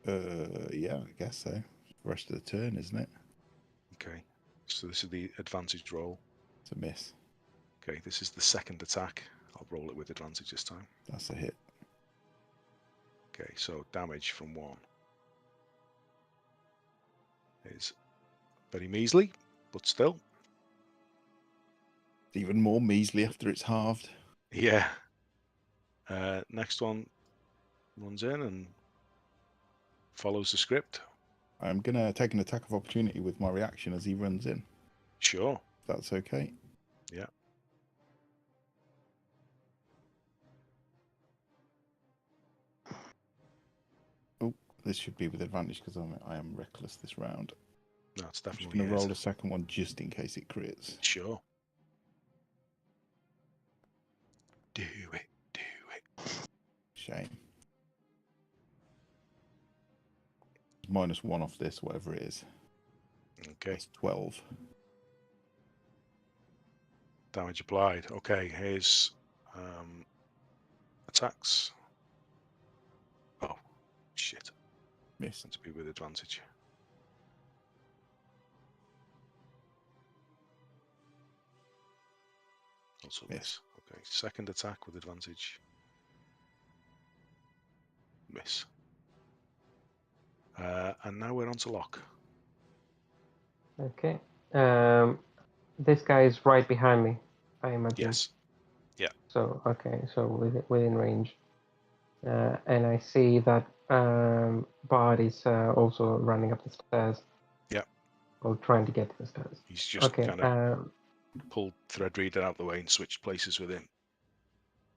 Yeah, I guess so. The rest of the turn, isn't it? Okay, so this is the advantage roll. It's a miss. Okay, this is the second attack. I'll roll it with advantage this time. That's a hit. Okay, so damage from 1 is very measly, but still. Even more measly after it's halved. Yeah. Next one runs in and follows the script. I'm going to take an attack of opportunity with my reaction as he runs in. Sure. If that's okay. Yeah. Oh, this should be with advantage because I am reckless this round. No, it's I'm just definitely going to roll a second one just in case it crits. Sure. Do it. Shame. -1 off this, whatever it is. Okay. That's 12. Damage applied. Okay, here's attacks. Oh, shit. Miss. Meant to be with advantage. Also miss. Okay, second attack with advantage. Miss. And now we're on to Locke. Okay. This guy is right behind me, I imagine. Yes. Yeah. So okay, so within range. And I see that Bard is also running up the stairs. Yeah. Or trying to get to the stairs. He's just Okay. kind of pulled Threadreader out of the way and switched places with him,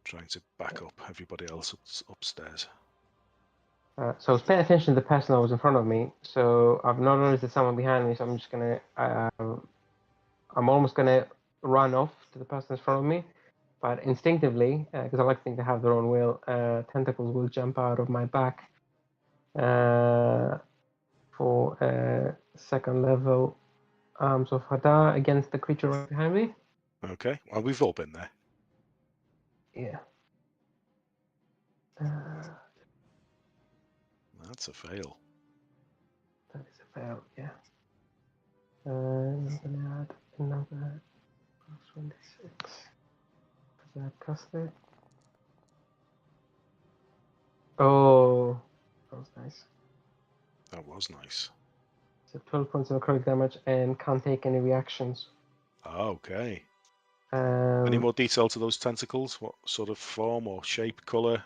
trying to back up everybody else upstairs. So I was paying attention to the person that was in front of me. So I've not noticed there's someone behind me. So I'm just gonna, I'm almost gonna run off to the person in front of me. But instinctively, because I like to think they have their own will, tentacles will jump out of my back for second level Arms of Hadar against the creature right behind me. Okay. Well, we've all been there. Yeah. That's a fail. That is a fail, yeah. I'm going to add another +1d6. Does that cost it? Oh, that was nice. That was nice. So 12 points of necrotic damage and can't take any reactions. Okay. Any Um, more detail to those tentacles? What sort of form or shape, color?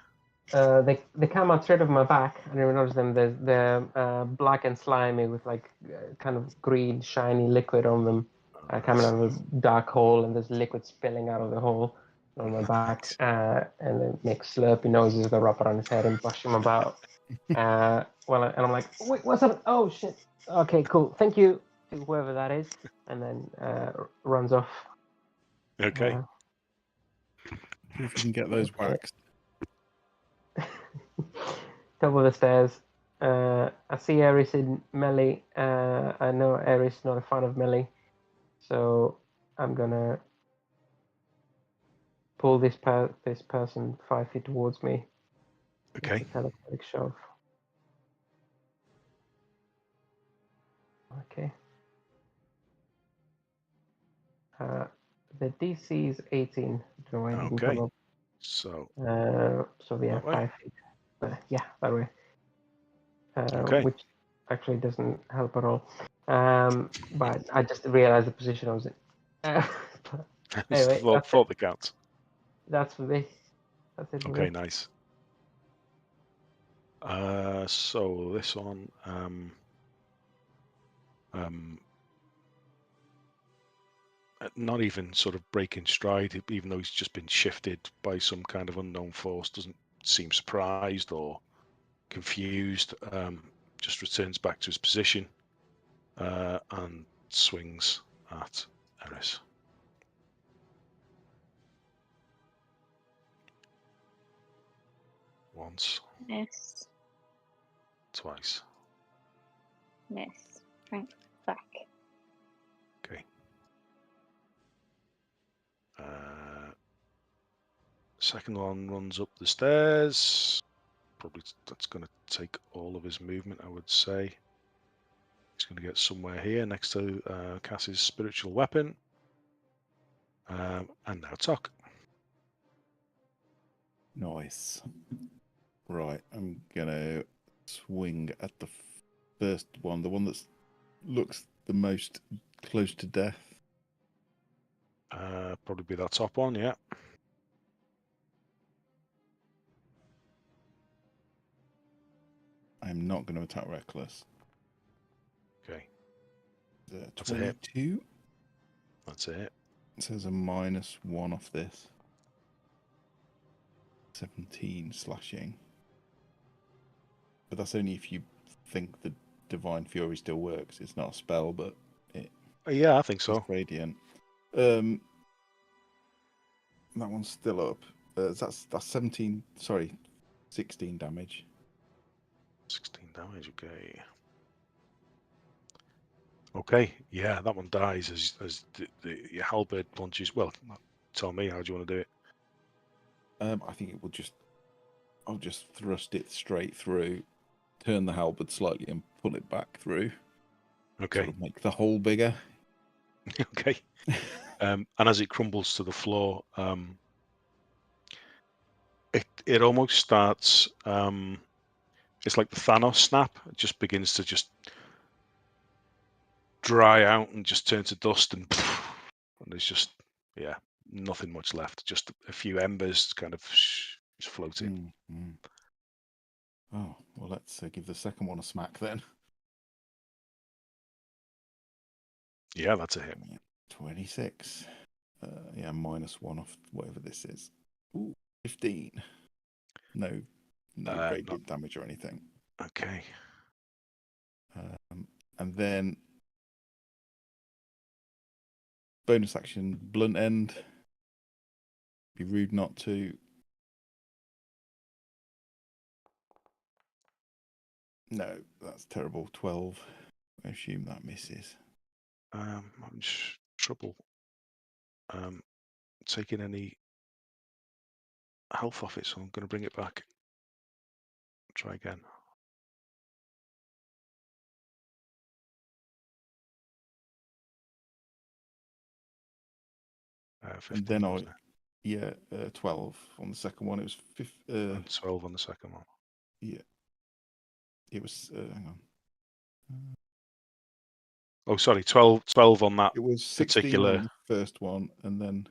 they come out straight off my back. I didn't notice them. They're black and slimy with like kind of green, shiny liquid on them, coming out of a dark hole, and there's liquid spilling out of the hole on my back, and they make slurpy noises. They wrap around his head and push him about. And I'm like, wait, what's up? Oh shit. Okay, cool. Thank you to whoever that is, and then runs off. Okay. See if you can get those Okay. waxed. Top of the stairs. I see Ares in melee. I know Ares is not a fan of melee, so I'm gonna pull this person 5 feet towards me. Okay. It's a telekinetic shove. Okay. The DC is 18. Don't know why it didn't Okay. come up. So So yeah, that way. 5 feet. Yeah, that way. Okay. Which actually doesn't help at all. But I just realized the position I was in. Anyway, thought that counts. that's for me. That's it for Okay, me. nice. So this one, not even sort of breaking stride, even though he's just been shifted by some kind of unknown force, doesn't seem surprised or confused. Just returns back to his position and swings at Eris. Once, Miss. twice. Miss. Thank fuck. Okay. Second one runs up the stairs. Probably that's going to take all of his movement, I would say. He's going to get somewhere here next to Cass's spiritual weapon. And now Tok. Nice. Right, I'm gonna swing at the first one, the one that looks the most close to death. Probably be that top one, yeah. I'm not going to attack reckless. Okay. That's a hit. 22. That's it. It says a -1 off this. 17 slashing. But that's only if you think the Divine Fury still works. It's not a spell, but Yeah, I think so. it's radiant. That one's still up. That's 17. Sorry, 16 damage. 16 damage. Okay. Okay. Yeah, that one dies as your halberd punches. Well, tell me, how do you want to do it? I think it will just. I'll just thrust it straight through, turn the halberd slightly, and pull it back through. Okay. Sort of make the hole bigger. Okay. And as it crumbles to the floor, it almost starts. It's like the Thanos snap. It just begins to just dry out and just turn to dust, and there's just nothing much left. Just a few embers kind of just floating. Mm-hmm. Oh well, let's give the second one a smack then. Yeah, that's a hit. 26. Yeah, -1 off whatever this is. Ooh, 15. No radiant damage or anything. Okay. And then bonus action, blunt end. Be rude not to. No, that's terrible. 12. I assume that misses. I'm just trouble taking any health off it, so I'm going to bring it back. Try again. 15. And then wasn't it? 12 on the second one. It was And 12 on the second one. it was hang on. Oh, sorry, 12 on that It was 16 particular. on the first one, and then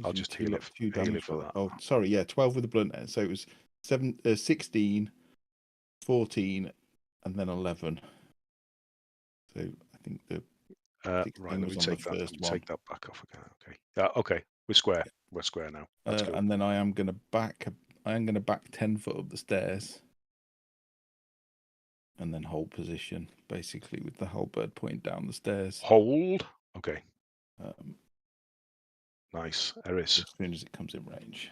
I'll just heal it two damage for that. Oh, sorry, 12 with the blunt end. So it was 16, 14, and then 11. So I think the Right, let me was on the first one. take that back off again. Okay. Okay, we're square. We're square now. That's good. And then I am going to back 10 foot up the stairs, and then hold position, basically with the halberd pointing down the stairs. Hold. Okay. Um, Nice. Eris. as soon as it comes in range.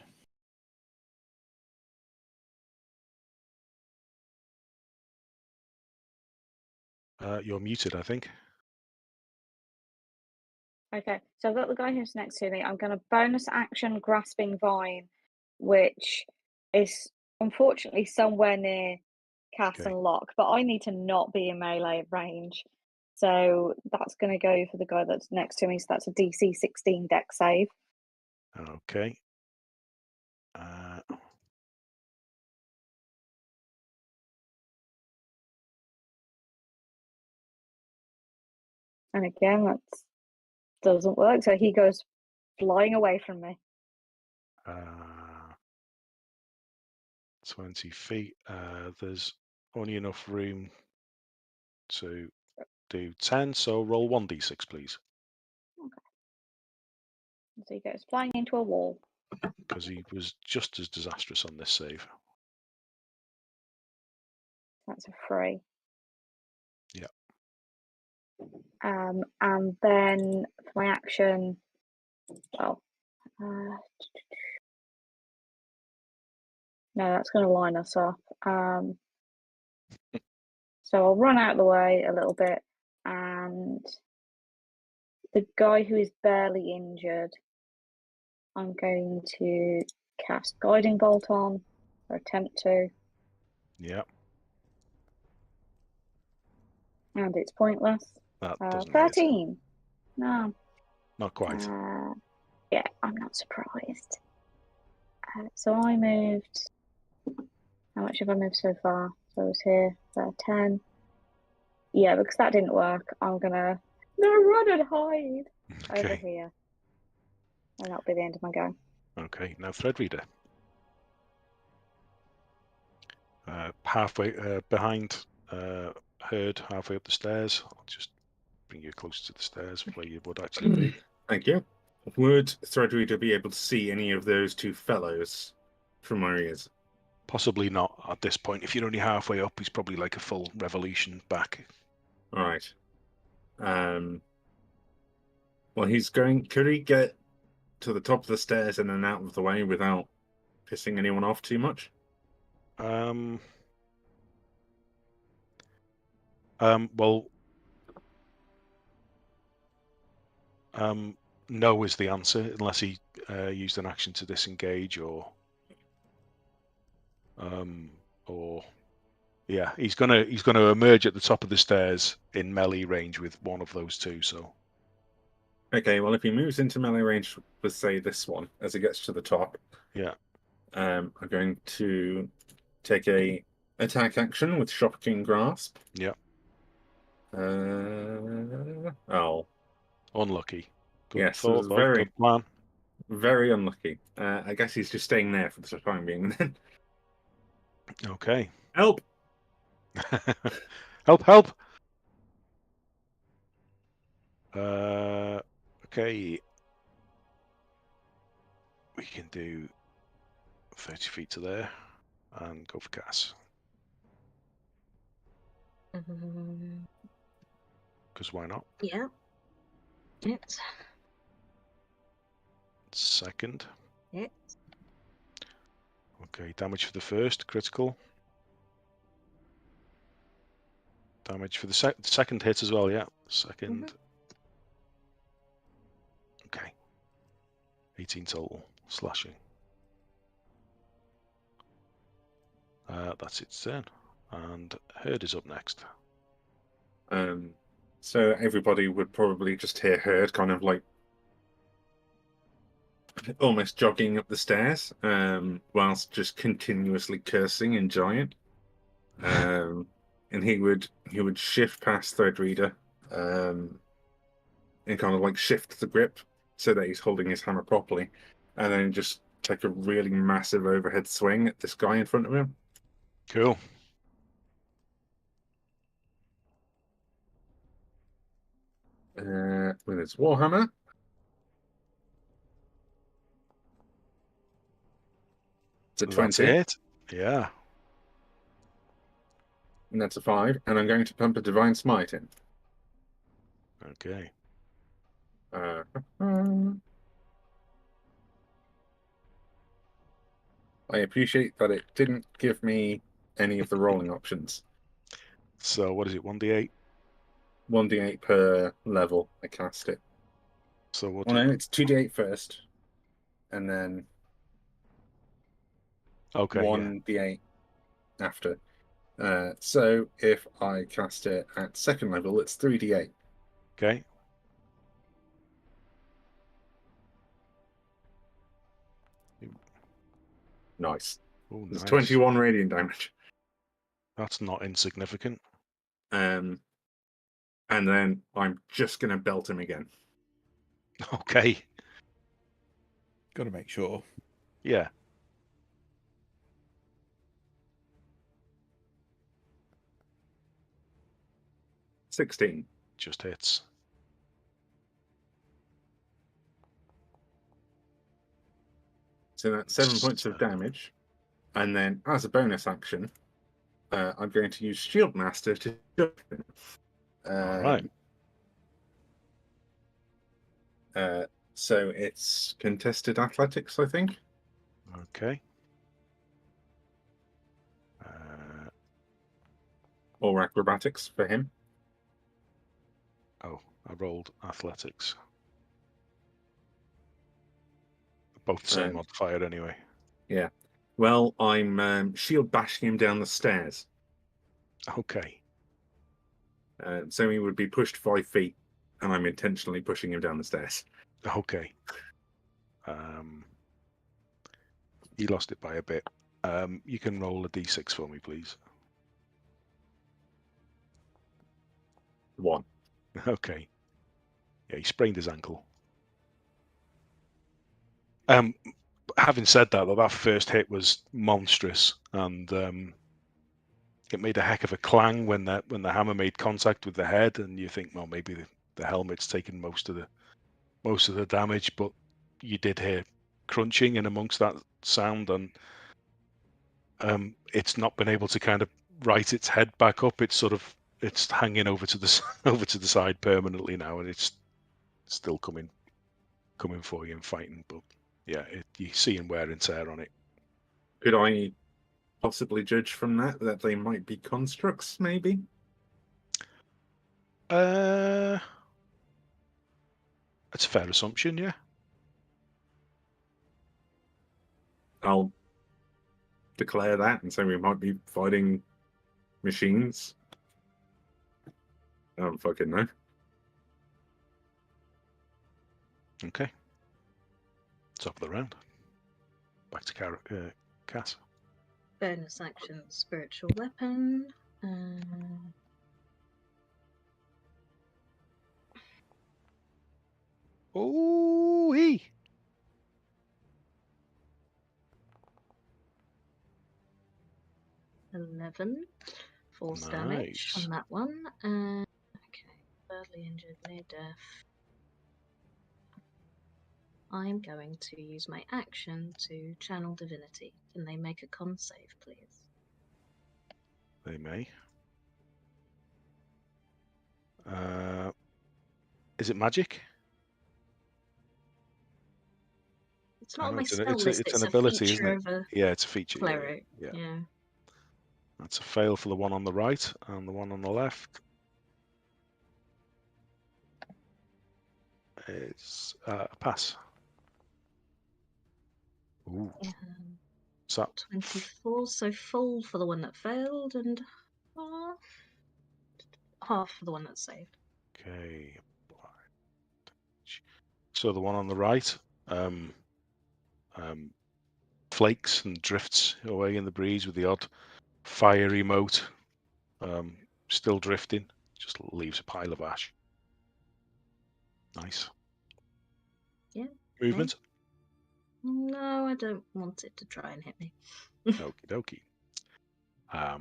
You're muted, I think. Okay, so I've got the guy who's next to me. I'm going to bonus action Grasping Vine, which is unfortunately somewhere near cast Okay. and lock, but I need to not be in melee range. So that's going to go for the guy that's next to me. So that's a DC 16 deck save. Okay. And again, that doesn't work. So he goes flying away from me. 20 feet. There's only enough room to do 10, so roll 1d6, please. So he goes flying into a wall. Because he was just as disastrous on this save. That's a 3. Yeah. And then for my action, well, no, that's going to line us up. So I'll run out of the way a little bit, and the guy who is barely injured, I'm going to cast Guiding Bolt on, or attempt to. Yeah. And it's pointless. That doesn't 13. hit. No. Not quite. Yeah, I'm not surprised. So I moved. How much have I moved so far? So I was here, 10. Yeah, because that didn't work, I'm gonna run and hide over Okay. here. And that'll be the end of my go. Okay, now Threadreader. Halfway behind Herd, halfway up the stairs. I'll just bring you closer to the stairs where you would actually be. Thank you. Would Threadreader be able to see any of those two fellows from where he is? Possibly not at this point. If you're only halfway up, he's probably like a full revolution back. All right. Well, he's going. Could he get to the top of the stairs and then out of the way without pissing anyone off too much? No is the answer, unless he used an action to disengage or yeah, he's gonna emerge at the top of the stairs in melee range with one of those two. So okay, well, if he moves into melee range with, say, this one as he gets to the top, yeah, I'm going to take a attack action with Shocking Grasp. Yeah. Oh, unlucky. Good yes, thought, it was very, good plan. very unlucky. I guess he's just staying there for the time being. Then Okay. help! Help! Okay. We can do 30 feet to there and go for Cass. Because why not? Yeah. Hit. Second. Hit. Okay, damage for the first, critical. Damage for the second hit as well, yeah. Second. Okay. 18 total, slashing. That's its turn. And Herd is up next. So everybody would probably just hear Herd kind of like almost jogging up the stairs, whilst just continuously cursing in giant. And he would shift past Threadreader, and kind of like shift the grip so that he's holding his hammer properly, and then just take a really massive overhead swing at this guy in front of him. Cool. With his warhammer. It's a 20. That's it. Yeah. And that's a 5. And I'm going to pump a Divine Smite in. Okay. I appreciate that it didn't give me any of the rolling options. So what is it? 1d8. 1d8 per level. I cast it. So what? Well, no, it's 2d8 first, and then Okay. 1d8 after. So if I cast it at second level, it's 3d8. Yeah. Okay. Nice. Oh, It's nice. 21 radiant damage. That's not insignificant. And then I'm just going to belt him again. Okay. Got to make sure. Yeah. $16. Just hits. So that's 7 points of damage. And then, as a bonus action, I'm going to use Shield Master to jump him. All right. So it's contested athletics, I think. Okay. Or acrobatics for him. Oh, I rolled athletics. Both the same modifier anyway. Yeah. Well, I'm shield bashing him down the stairs. Okay. So he would be pushed 5 feet, and I'm intentionally pushing him down the stairs. Okay. You lost it by a bit. You can roll a d6 for me, please. 1. Okay. Yeah, he sprained his ankle. Having said that, though, that first hit was monstrous, and it made a heck of a clang when the hammer made contact with the head, and you think, well, maybe the helmet's taken most of the damage, but you did hear crunching in amongst that sound, and it's not been able to kind of right its head back up. It's hanging over to the side permanently now, and it's still coming for you and fighting. But yeah, you're seeing wear and tear on it. Could I possibly judge from that they might be constructs, maybe? That's a fair assumption, yeah. I'll declare that and say we might be fighting machines. I don't fucking know. Okay. Top of the round. Back to Cass. Bonus action, spiritual weapon. Oh, he. 11 force damage Nice. on that one. Okay, badly injured, near death. I'm going to use my action to channel divinity. Can they make a con save, please? They may. Is it magic? It's not on know my it's spell list. it's an a ability, feature isn't it? of a Yeah, it's a feature. cleric. Yeah. That's a fail for the one on the right, and the one on the left is a pass. Ooh. So 24, so full for the one that failed, and half for the one that saved. Okay. So the one on the right, flakes and drifts away in the breeze with the odd fiery mote still drifting. Just leaves a pile of ash. Nice. Yeah. Movement? No, I don't want it to try and hit me. Okie dokie.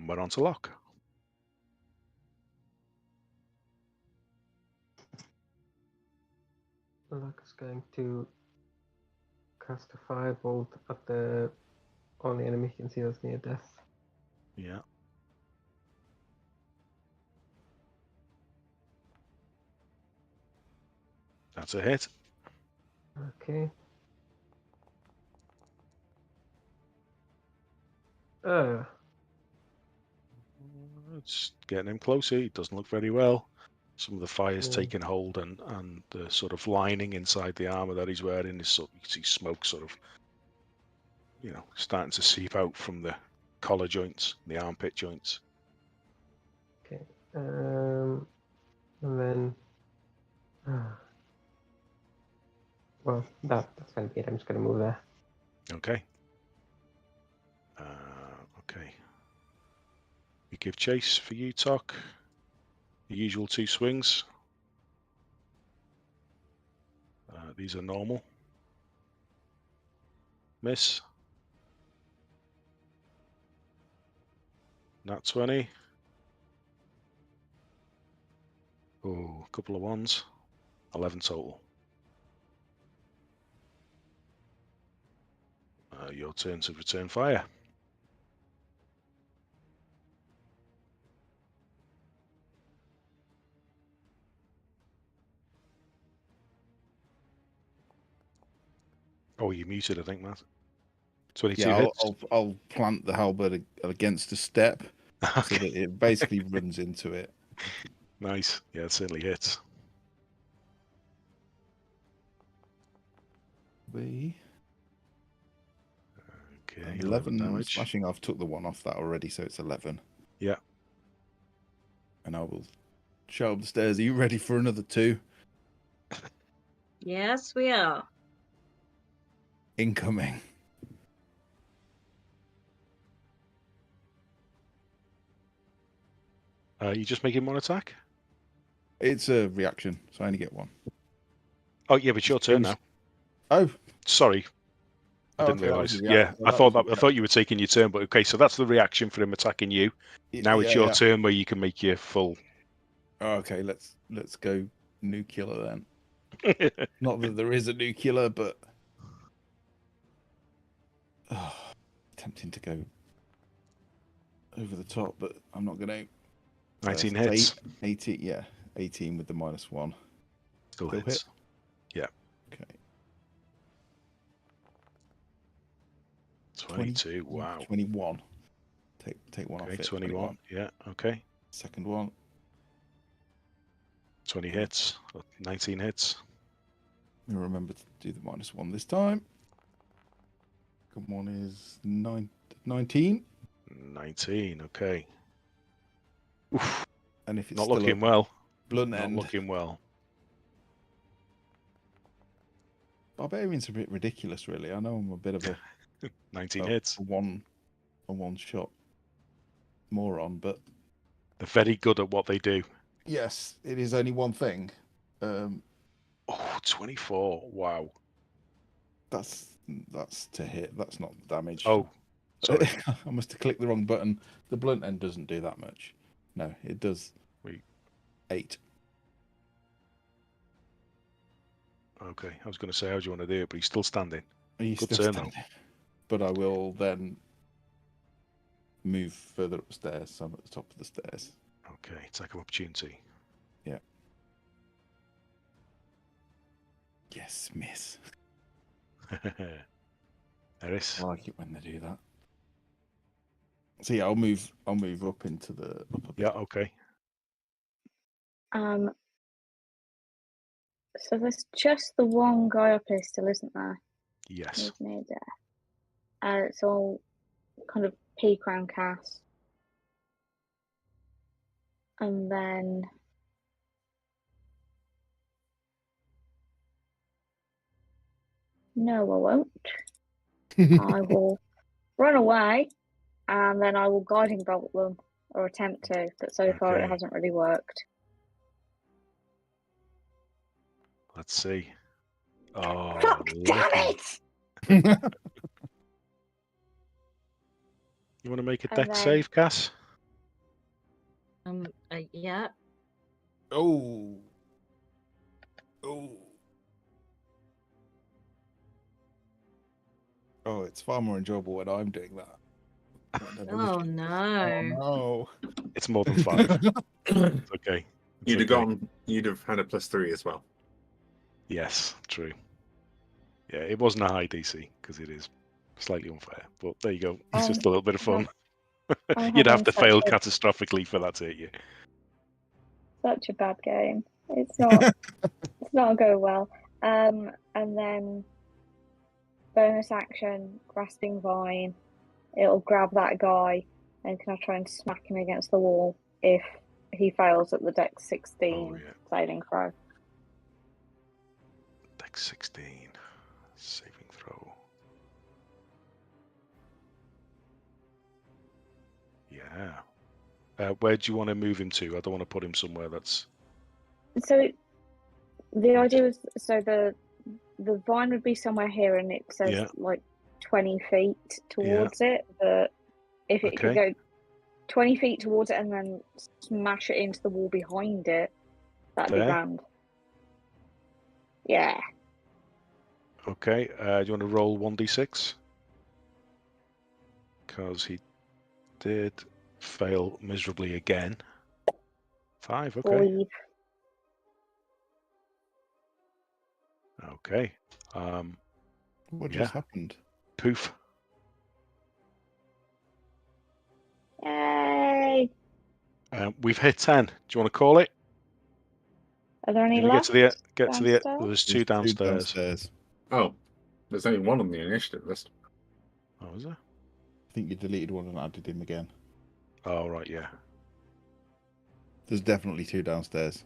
We're on to Locke. Luck is going to cast a firebolt at the only enemy he can see that's near death. Yeah. That's a hit. Okay. It's getting him closer. He doesn't look very well. Some of the fire's Yeah. taking hold, and the sort of lining inside the armor that he's wearing is sort. You can see smoke sort of, starting to seep out from the collar joints, the armpit joints. Okay. And then, well, that's gonna be it. I'm just gonna move there. Okay. Okay. You give chase for you, Tok. The usual 2 swings. These are normal. Miss. Nat 20. Oh, a couple of ones. 11 total. Your turn to return fire. Oh, you muted, I think, Matt. 22 Yeah, hits. I'll plant the halberd against a step so Okay. that it basically runs into it. Nice. Yeah, it certainly hits. Be Okay, 11 damage. smashing. I've took the one off that already, so it's 11. Yeah. And I will shout up the stairs. Are you ready for another 2? Yes, we are. Incoming. You just making 1 attack? It's a reaction, so I only get 1. Oh, yeah, but it's your turn now. Oh, Sorry. I didn't okay, that was realise. a Yeah, reaction. I That thought was a I thought you were taking your turn, but okay, so that's the reaction for him attacking you. Now it's your turn where you can make your full. Okay, let's go nuclear then. Not that there is a nuclear, but tempting to go over the top, but I'm not going to. 19 hits. 18, yeah, 18 with the -1. Still Still hits. Yeah. Okay. 22. Wow. 21. Take one Okay, off it. 21. Yeah. Okay. Second one. 20 hits. 19 hits. Let me remember to do the -1 this time. Good one is 19. 19. Okay. Oof. And if it's Not still looking a well. blunt Not end, looking well. Barbarian's a bit ridiculous, really. I know I'm a bit of a 19 hits. a one shot moron, but They're very good at what they do. yes, it is only one thing. Oh, 24. Wow. That's to hit. That's not damage. Oh, sorry. I must have clicked the wrong button. The blunt end doesn't do that much. No, it does. Wait. 8. Okay, I was going to say, how do you want to do it? But he's still standing. He's Good still turn, though. standing. But I will then move further upstairs, so I'm at the top of the stairs. Okay, attack of opportunity. Yeah. Yes, miss. Eris. I like it when they do that. So yeah, I'll move up into the upper bit. Yeah, okay. So there's just the one guy up here still, isn't there? Yes. Who's near there. It's all kind of P-crown cast. And then no, I won't. I will run away, and then I will guiding bolt them, or attempt to, but so far it Okay. hasn't really worked. Let's see. Oh, Fuck, damn lucky. it! You want to make a And deck then- save, Cass? Yeah. Oh. Oh, it's far more enjoyable when I'm doing that. Oh no. Oh It's more than 5. It's okay. It's You'd have okay. gone. You'd have had a +3 as well. Yes, true. Yeah, it wasn't a high DC because it is slightly unfair. But there you go. It's just a little bit of fun. I'm You'd have having to fail such a- catastrophically for that to hit you. Such a bad game. It's not. It's not going well. And then bonus action, grasping vine. It'll grab that guy, and can I try and smack him against the wall if he fails at the Dex 16 Oh, yeah. saving throw? Dex 16. Saving throw. Yeah. Where do you want to move him to? I don't want to put him somewhere that's... So the idea is, so the vine would be somewhere here, and it says Yeah. like 20 feet towards it. But if it could Okay. go 20 feet towards it and then smash it into the wall behind it, that'd be There? grand. Yeah. Okay. Do you want to roll 1d6? Because he did fail miserably again. 5, okay. Leave. Okay. What Yeah. just happened? Poof. Yay! We've hit 10. Do you want to call it? Are there any Did we left? get to the downstairs? there's There's 2 downstairs. downstairs. Oh, there's only one on the initiative list. Oh, is there? I think you deleted one and added him again. Oh, right, yeah. There's definitely 2 downstairs.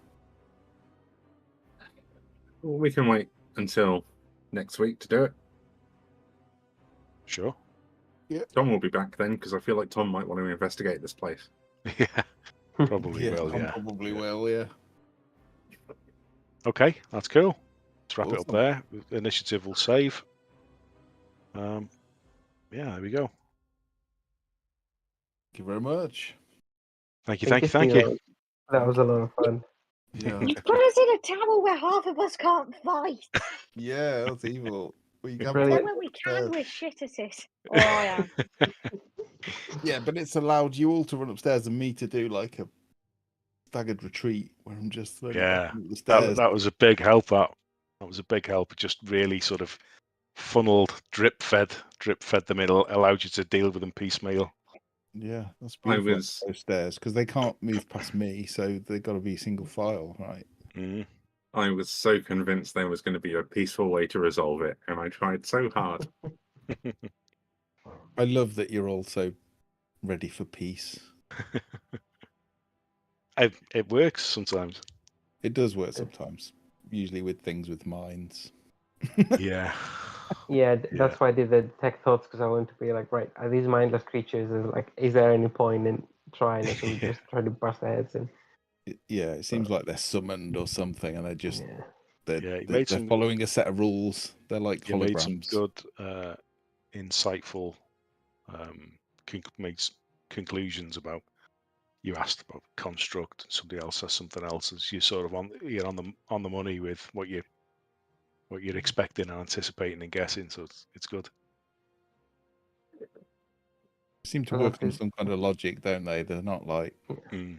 Well, we can wait until next week to do it. Sure. Tom will be back then because I feel like Tom might want to investigate this place. Yeah. Probably will, Tom yeah. probably Yeah. will, yeah. Okay, that's cool. Let's wrap it up Awesome. there. Initiative will save. Yeah, there we go. Thank you very much. Thank you. Steven. That was a lot of fun. Yeah, You put us in a tower where half of us can't fight. yeah, that's evil. We can Brilliant. Then when we can, we're shit at it. Or I am. Yeah, but it's allowed you all to run upstairs and me to do like a staggered retreat where I'm just running Yeah, back up the stairs. that was a big help. That was a big help. It just really sort of funneled, drip fed them in, allowed you to deal with them piecemeal. Yeah, that's I beautiful. was- Those stairs because they can't move past me, so they've got to be single file, right? Mm. I was so convinced there was going to be a peaceful way to resolve it, and I tried so hard. I love that you're also ready for peace. It works sometimes. It does work sometimes, usually with things with minds. Yeah. Yeah, that's why I did the tech thoughts, because I want to be like, right, are these mindless creatures? Is there any point in trying, or should we Yeah. just try to bust their heads in? Yeah, it seems like they're summoned or something, and they're just Yeah. they're, you made they're some- following a set of rules. They're like You made some holograms. good, insightful conclusions about. You asked about construct, and somebody else says something else. As you're sort of you're on the money with what you're expecting and anticipating and guessing. So it's good. They seem to I work love on this. some kind of logic, don't they? They're not like Mm.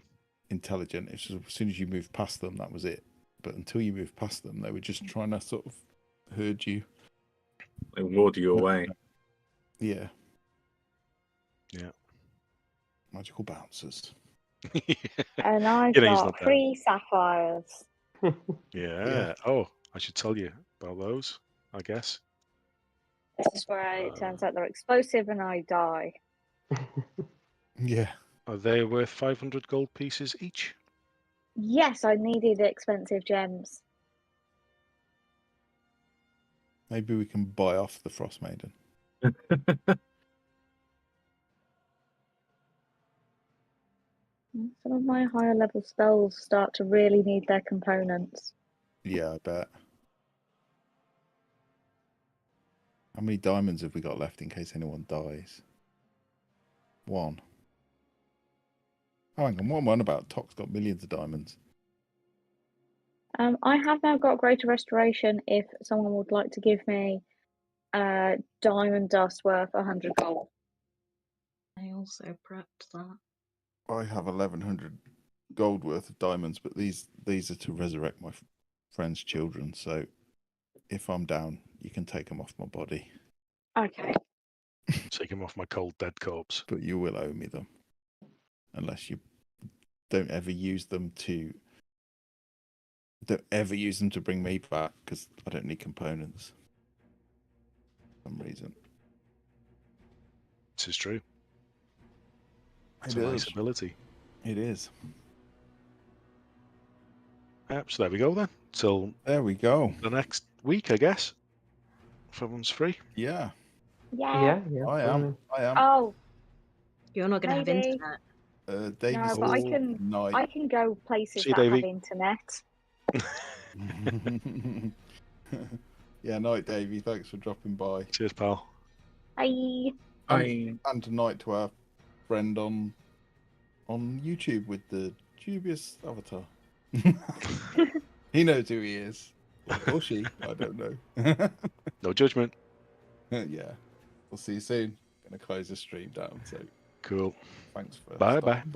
intelligent. It's just, as soon as you move past them, that was it. But until you move past them, they were just trying to sort of herd you. They ward you away. Yeah. Yeah. Magical bouncers. And I've You know, he's got not there. 3 sapphires. Yeah. Oh, I should tell you about those, I guess. This is where it turns out they're explosive and I die. Yeah. Are they worth 500 gold pieces each? Yes, I needed expensive gems. Maybe we can buy off the Frost Maiden. Some of my higher level spells start to really need their components. Yeah, I bet. How many diamonds have we got left in case anyone dies? 1. Oh, hang on, what am I on about? Tok's got millions of diamonds. I have now got greater restoration if someone would like to give me diamond dust worth 100 gold. I also prepped that. I have 1,100 gold worth of diamonds, but these are to resurrect my friend's children. So if I'm down, you can take them off my body. Okay. Take him off my cold dead corpse. But you will owe me them. Unless you don't ever use them to bring me back, because I don't need components for some reason. This is true. It's It a nice is. ability. It is. So there we go then. Till There we go. the next week, I guess. If everyone's free. Yeah. Yeah. Yeah. I am. Oh, You're not going to have maybe. internet. Davy's No, but I all can. night. I can go places See you, that Davey. have internet. Yeah, night, Davey. Thanks for dropping by. Cheers, pal. Bye. And tonight to our friend on YouTube with the dubious avatar. He knows who he is. Or she. I don't know. No judgment. Yeah. We'll see you soon. Gonna close the stream down. So Cool. thanks for Bye stopping bye.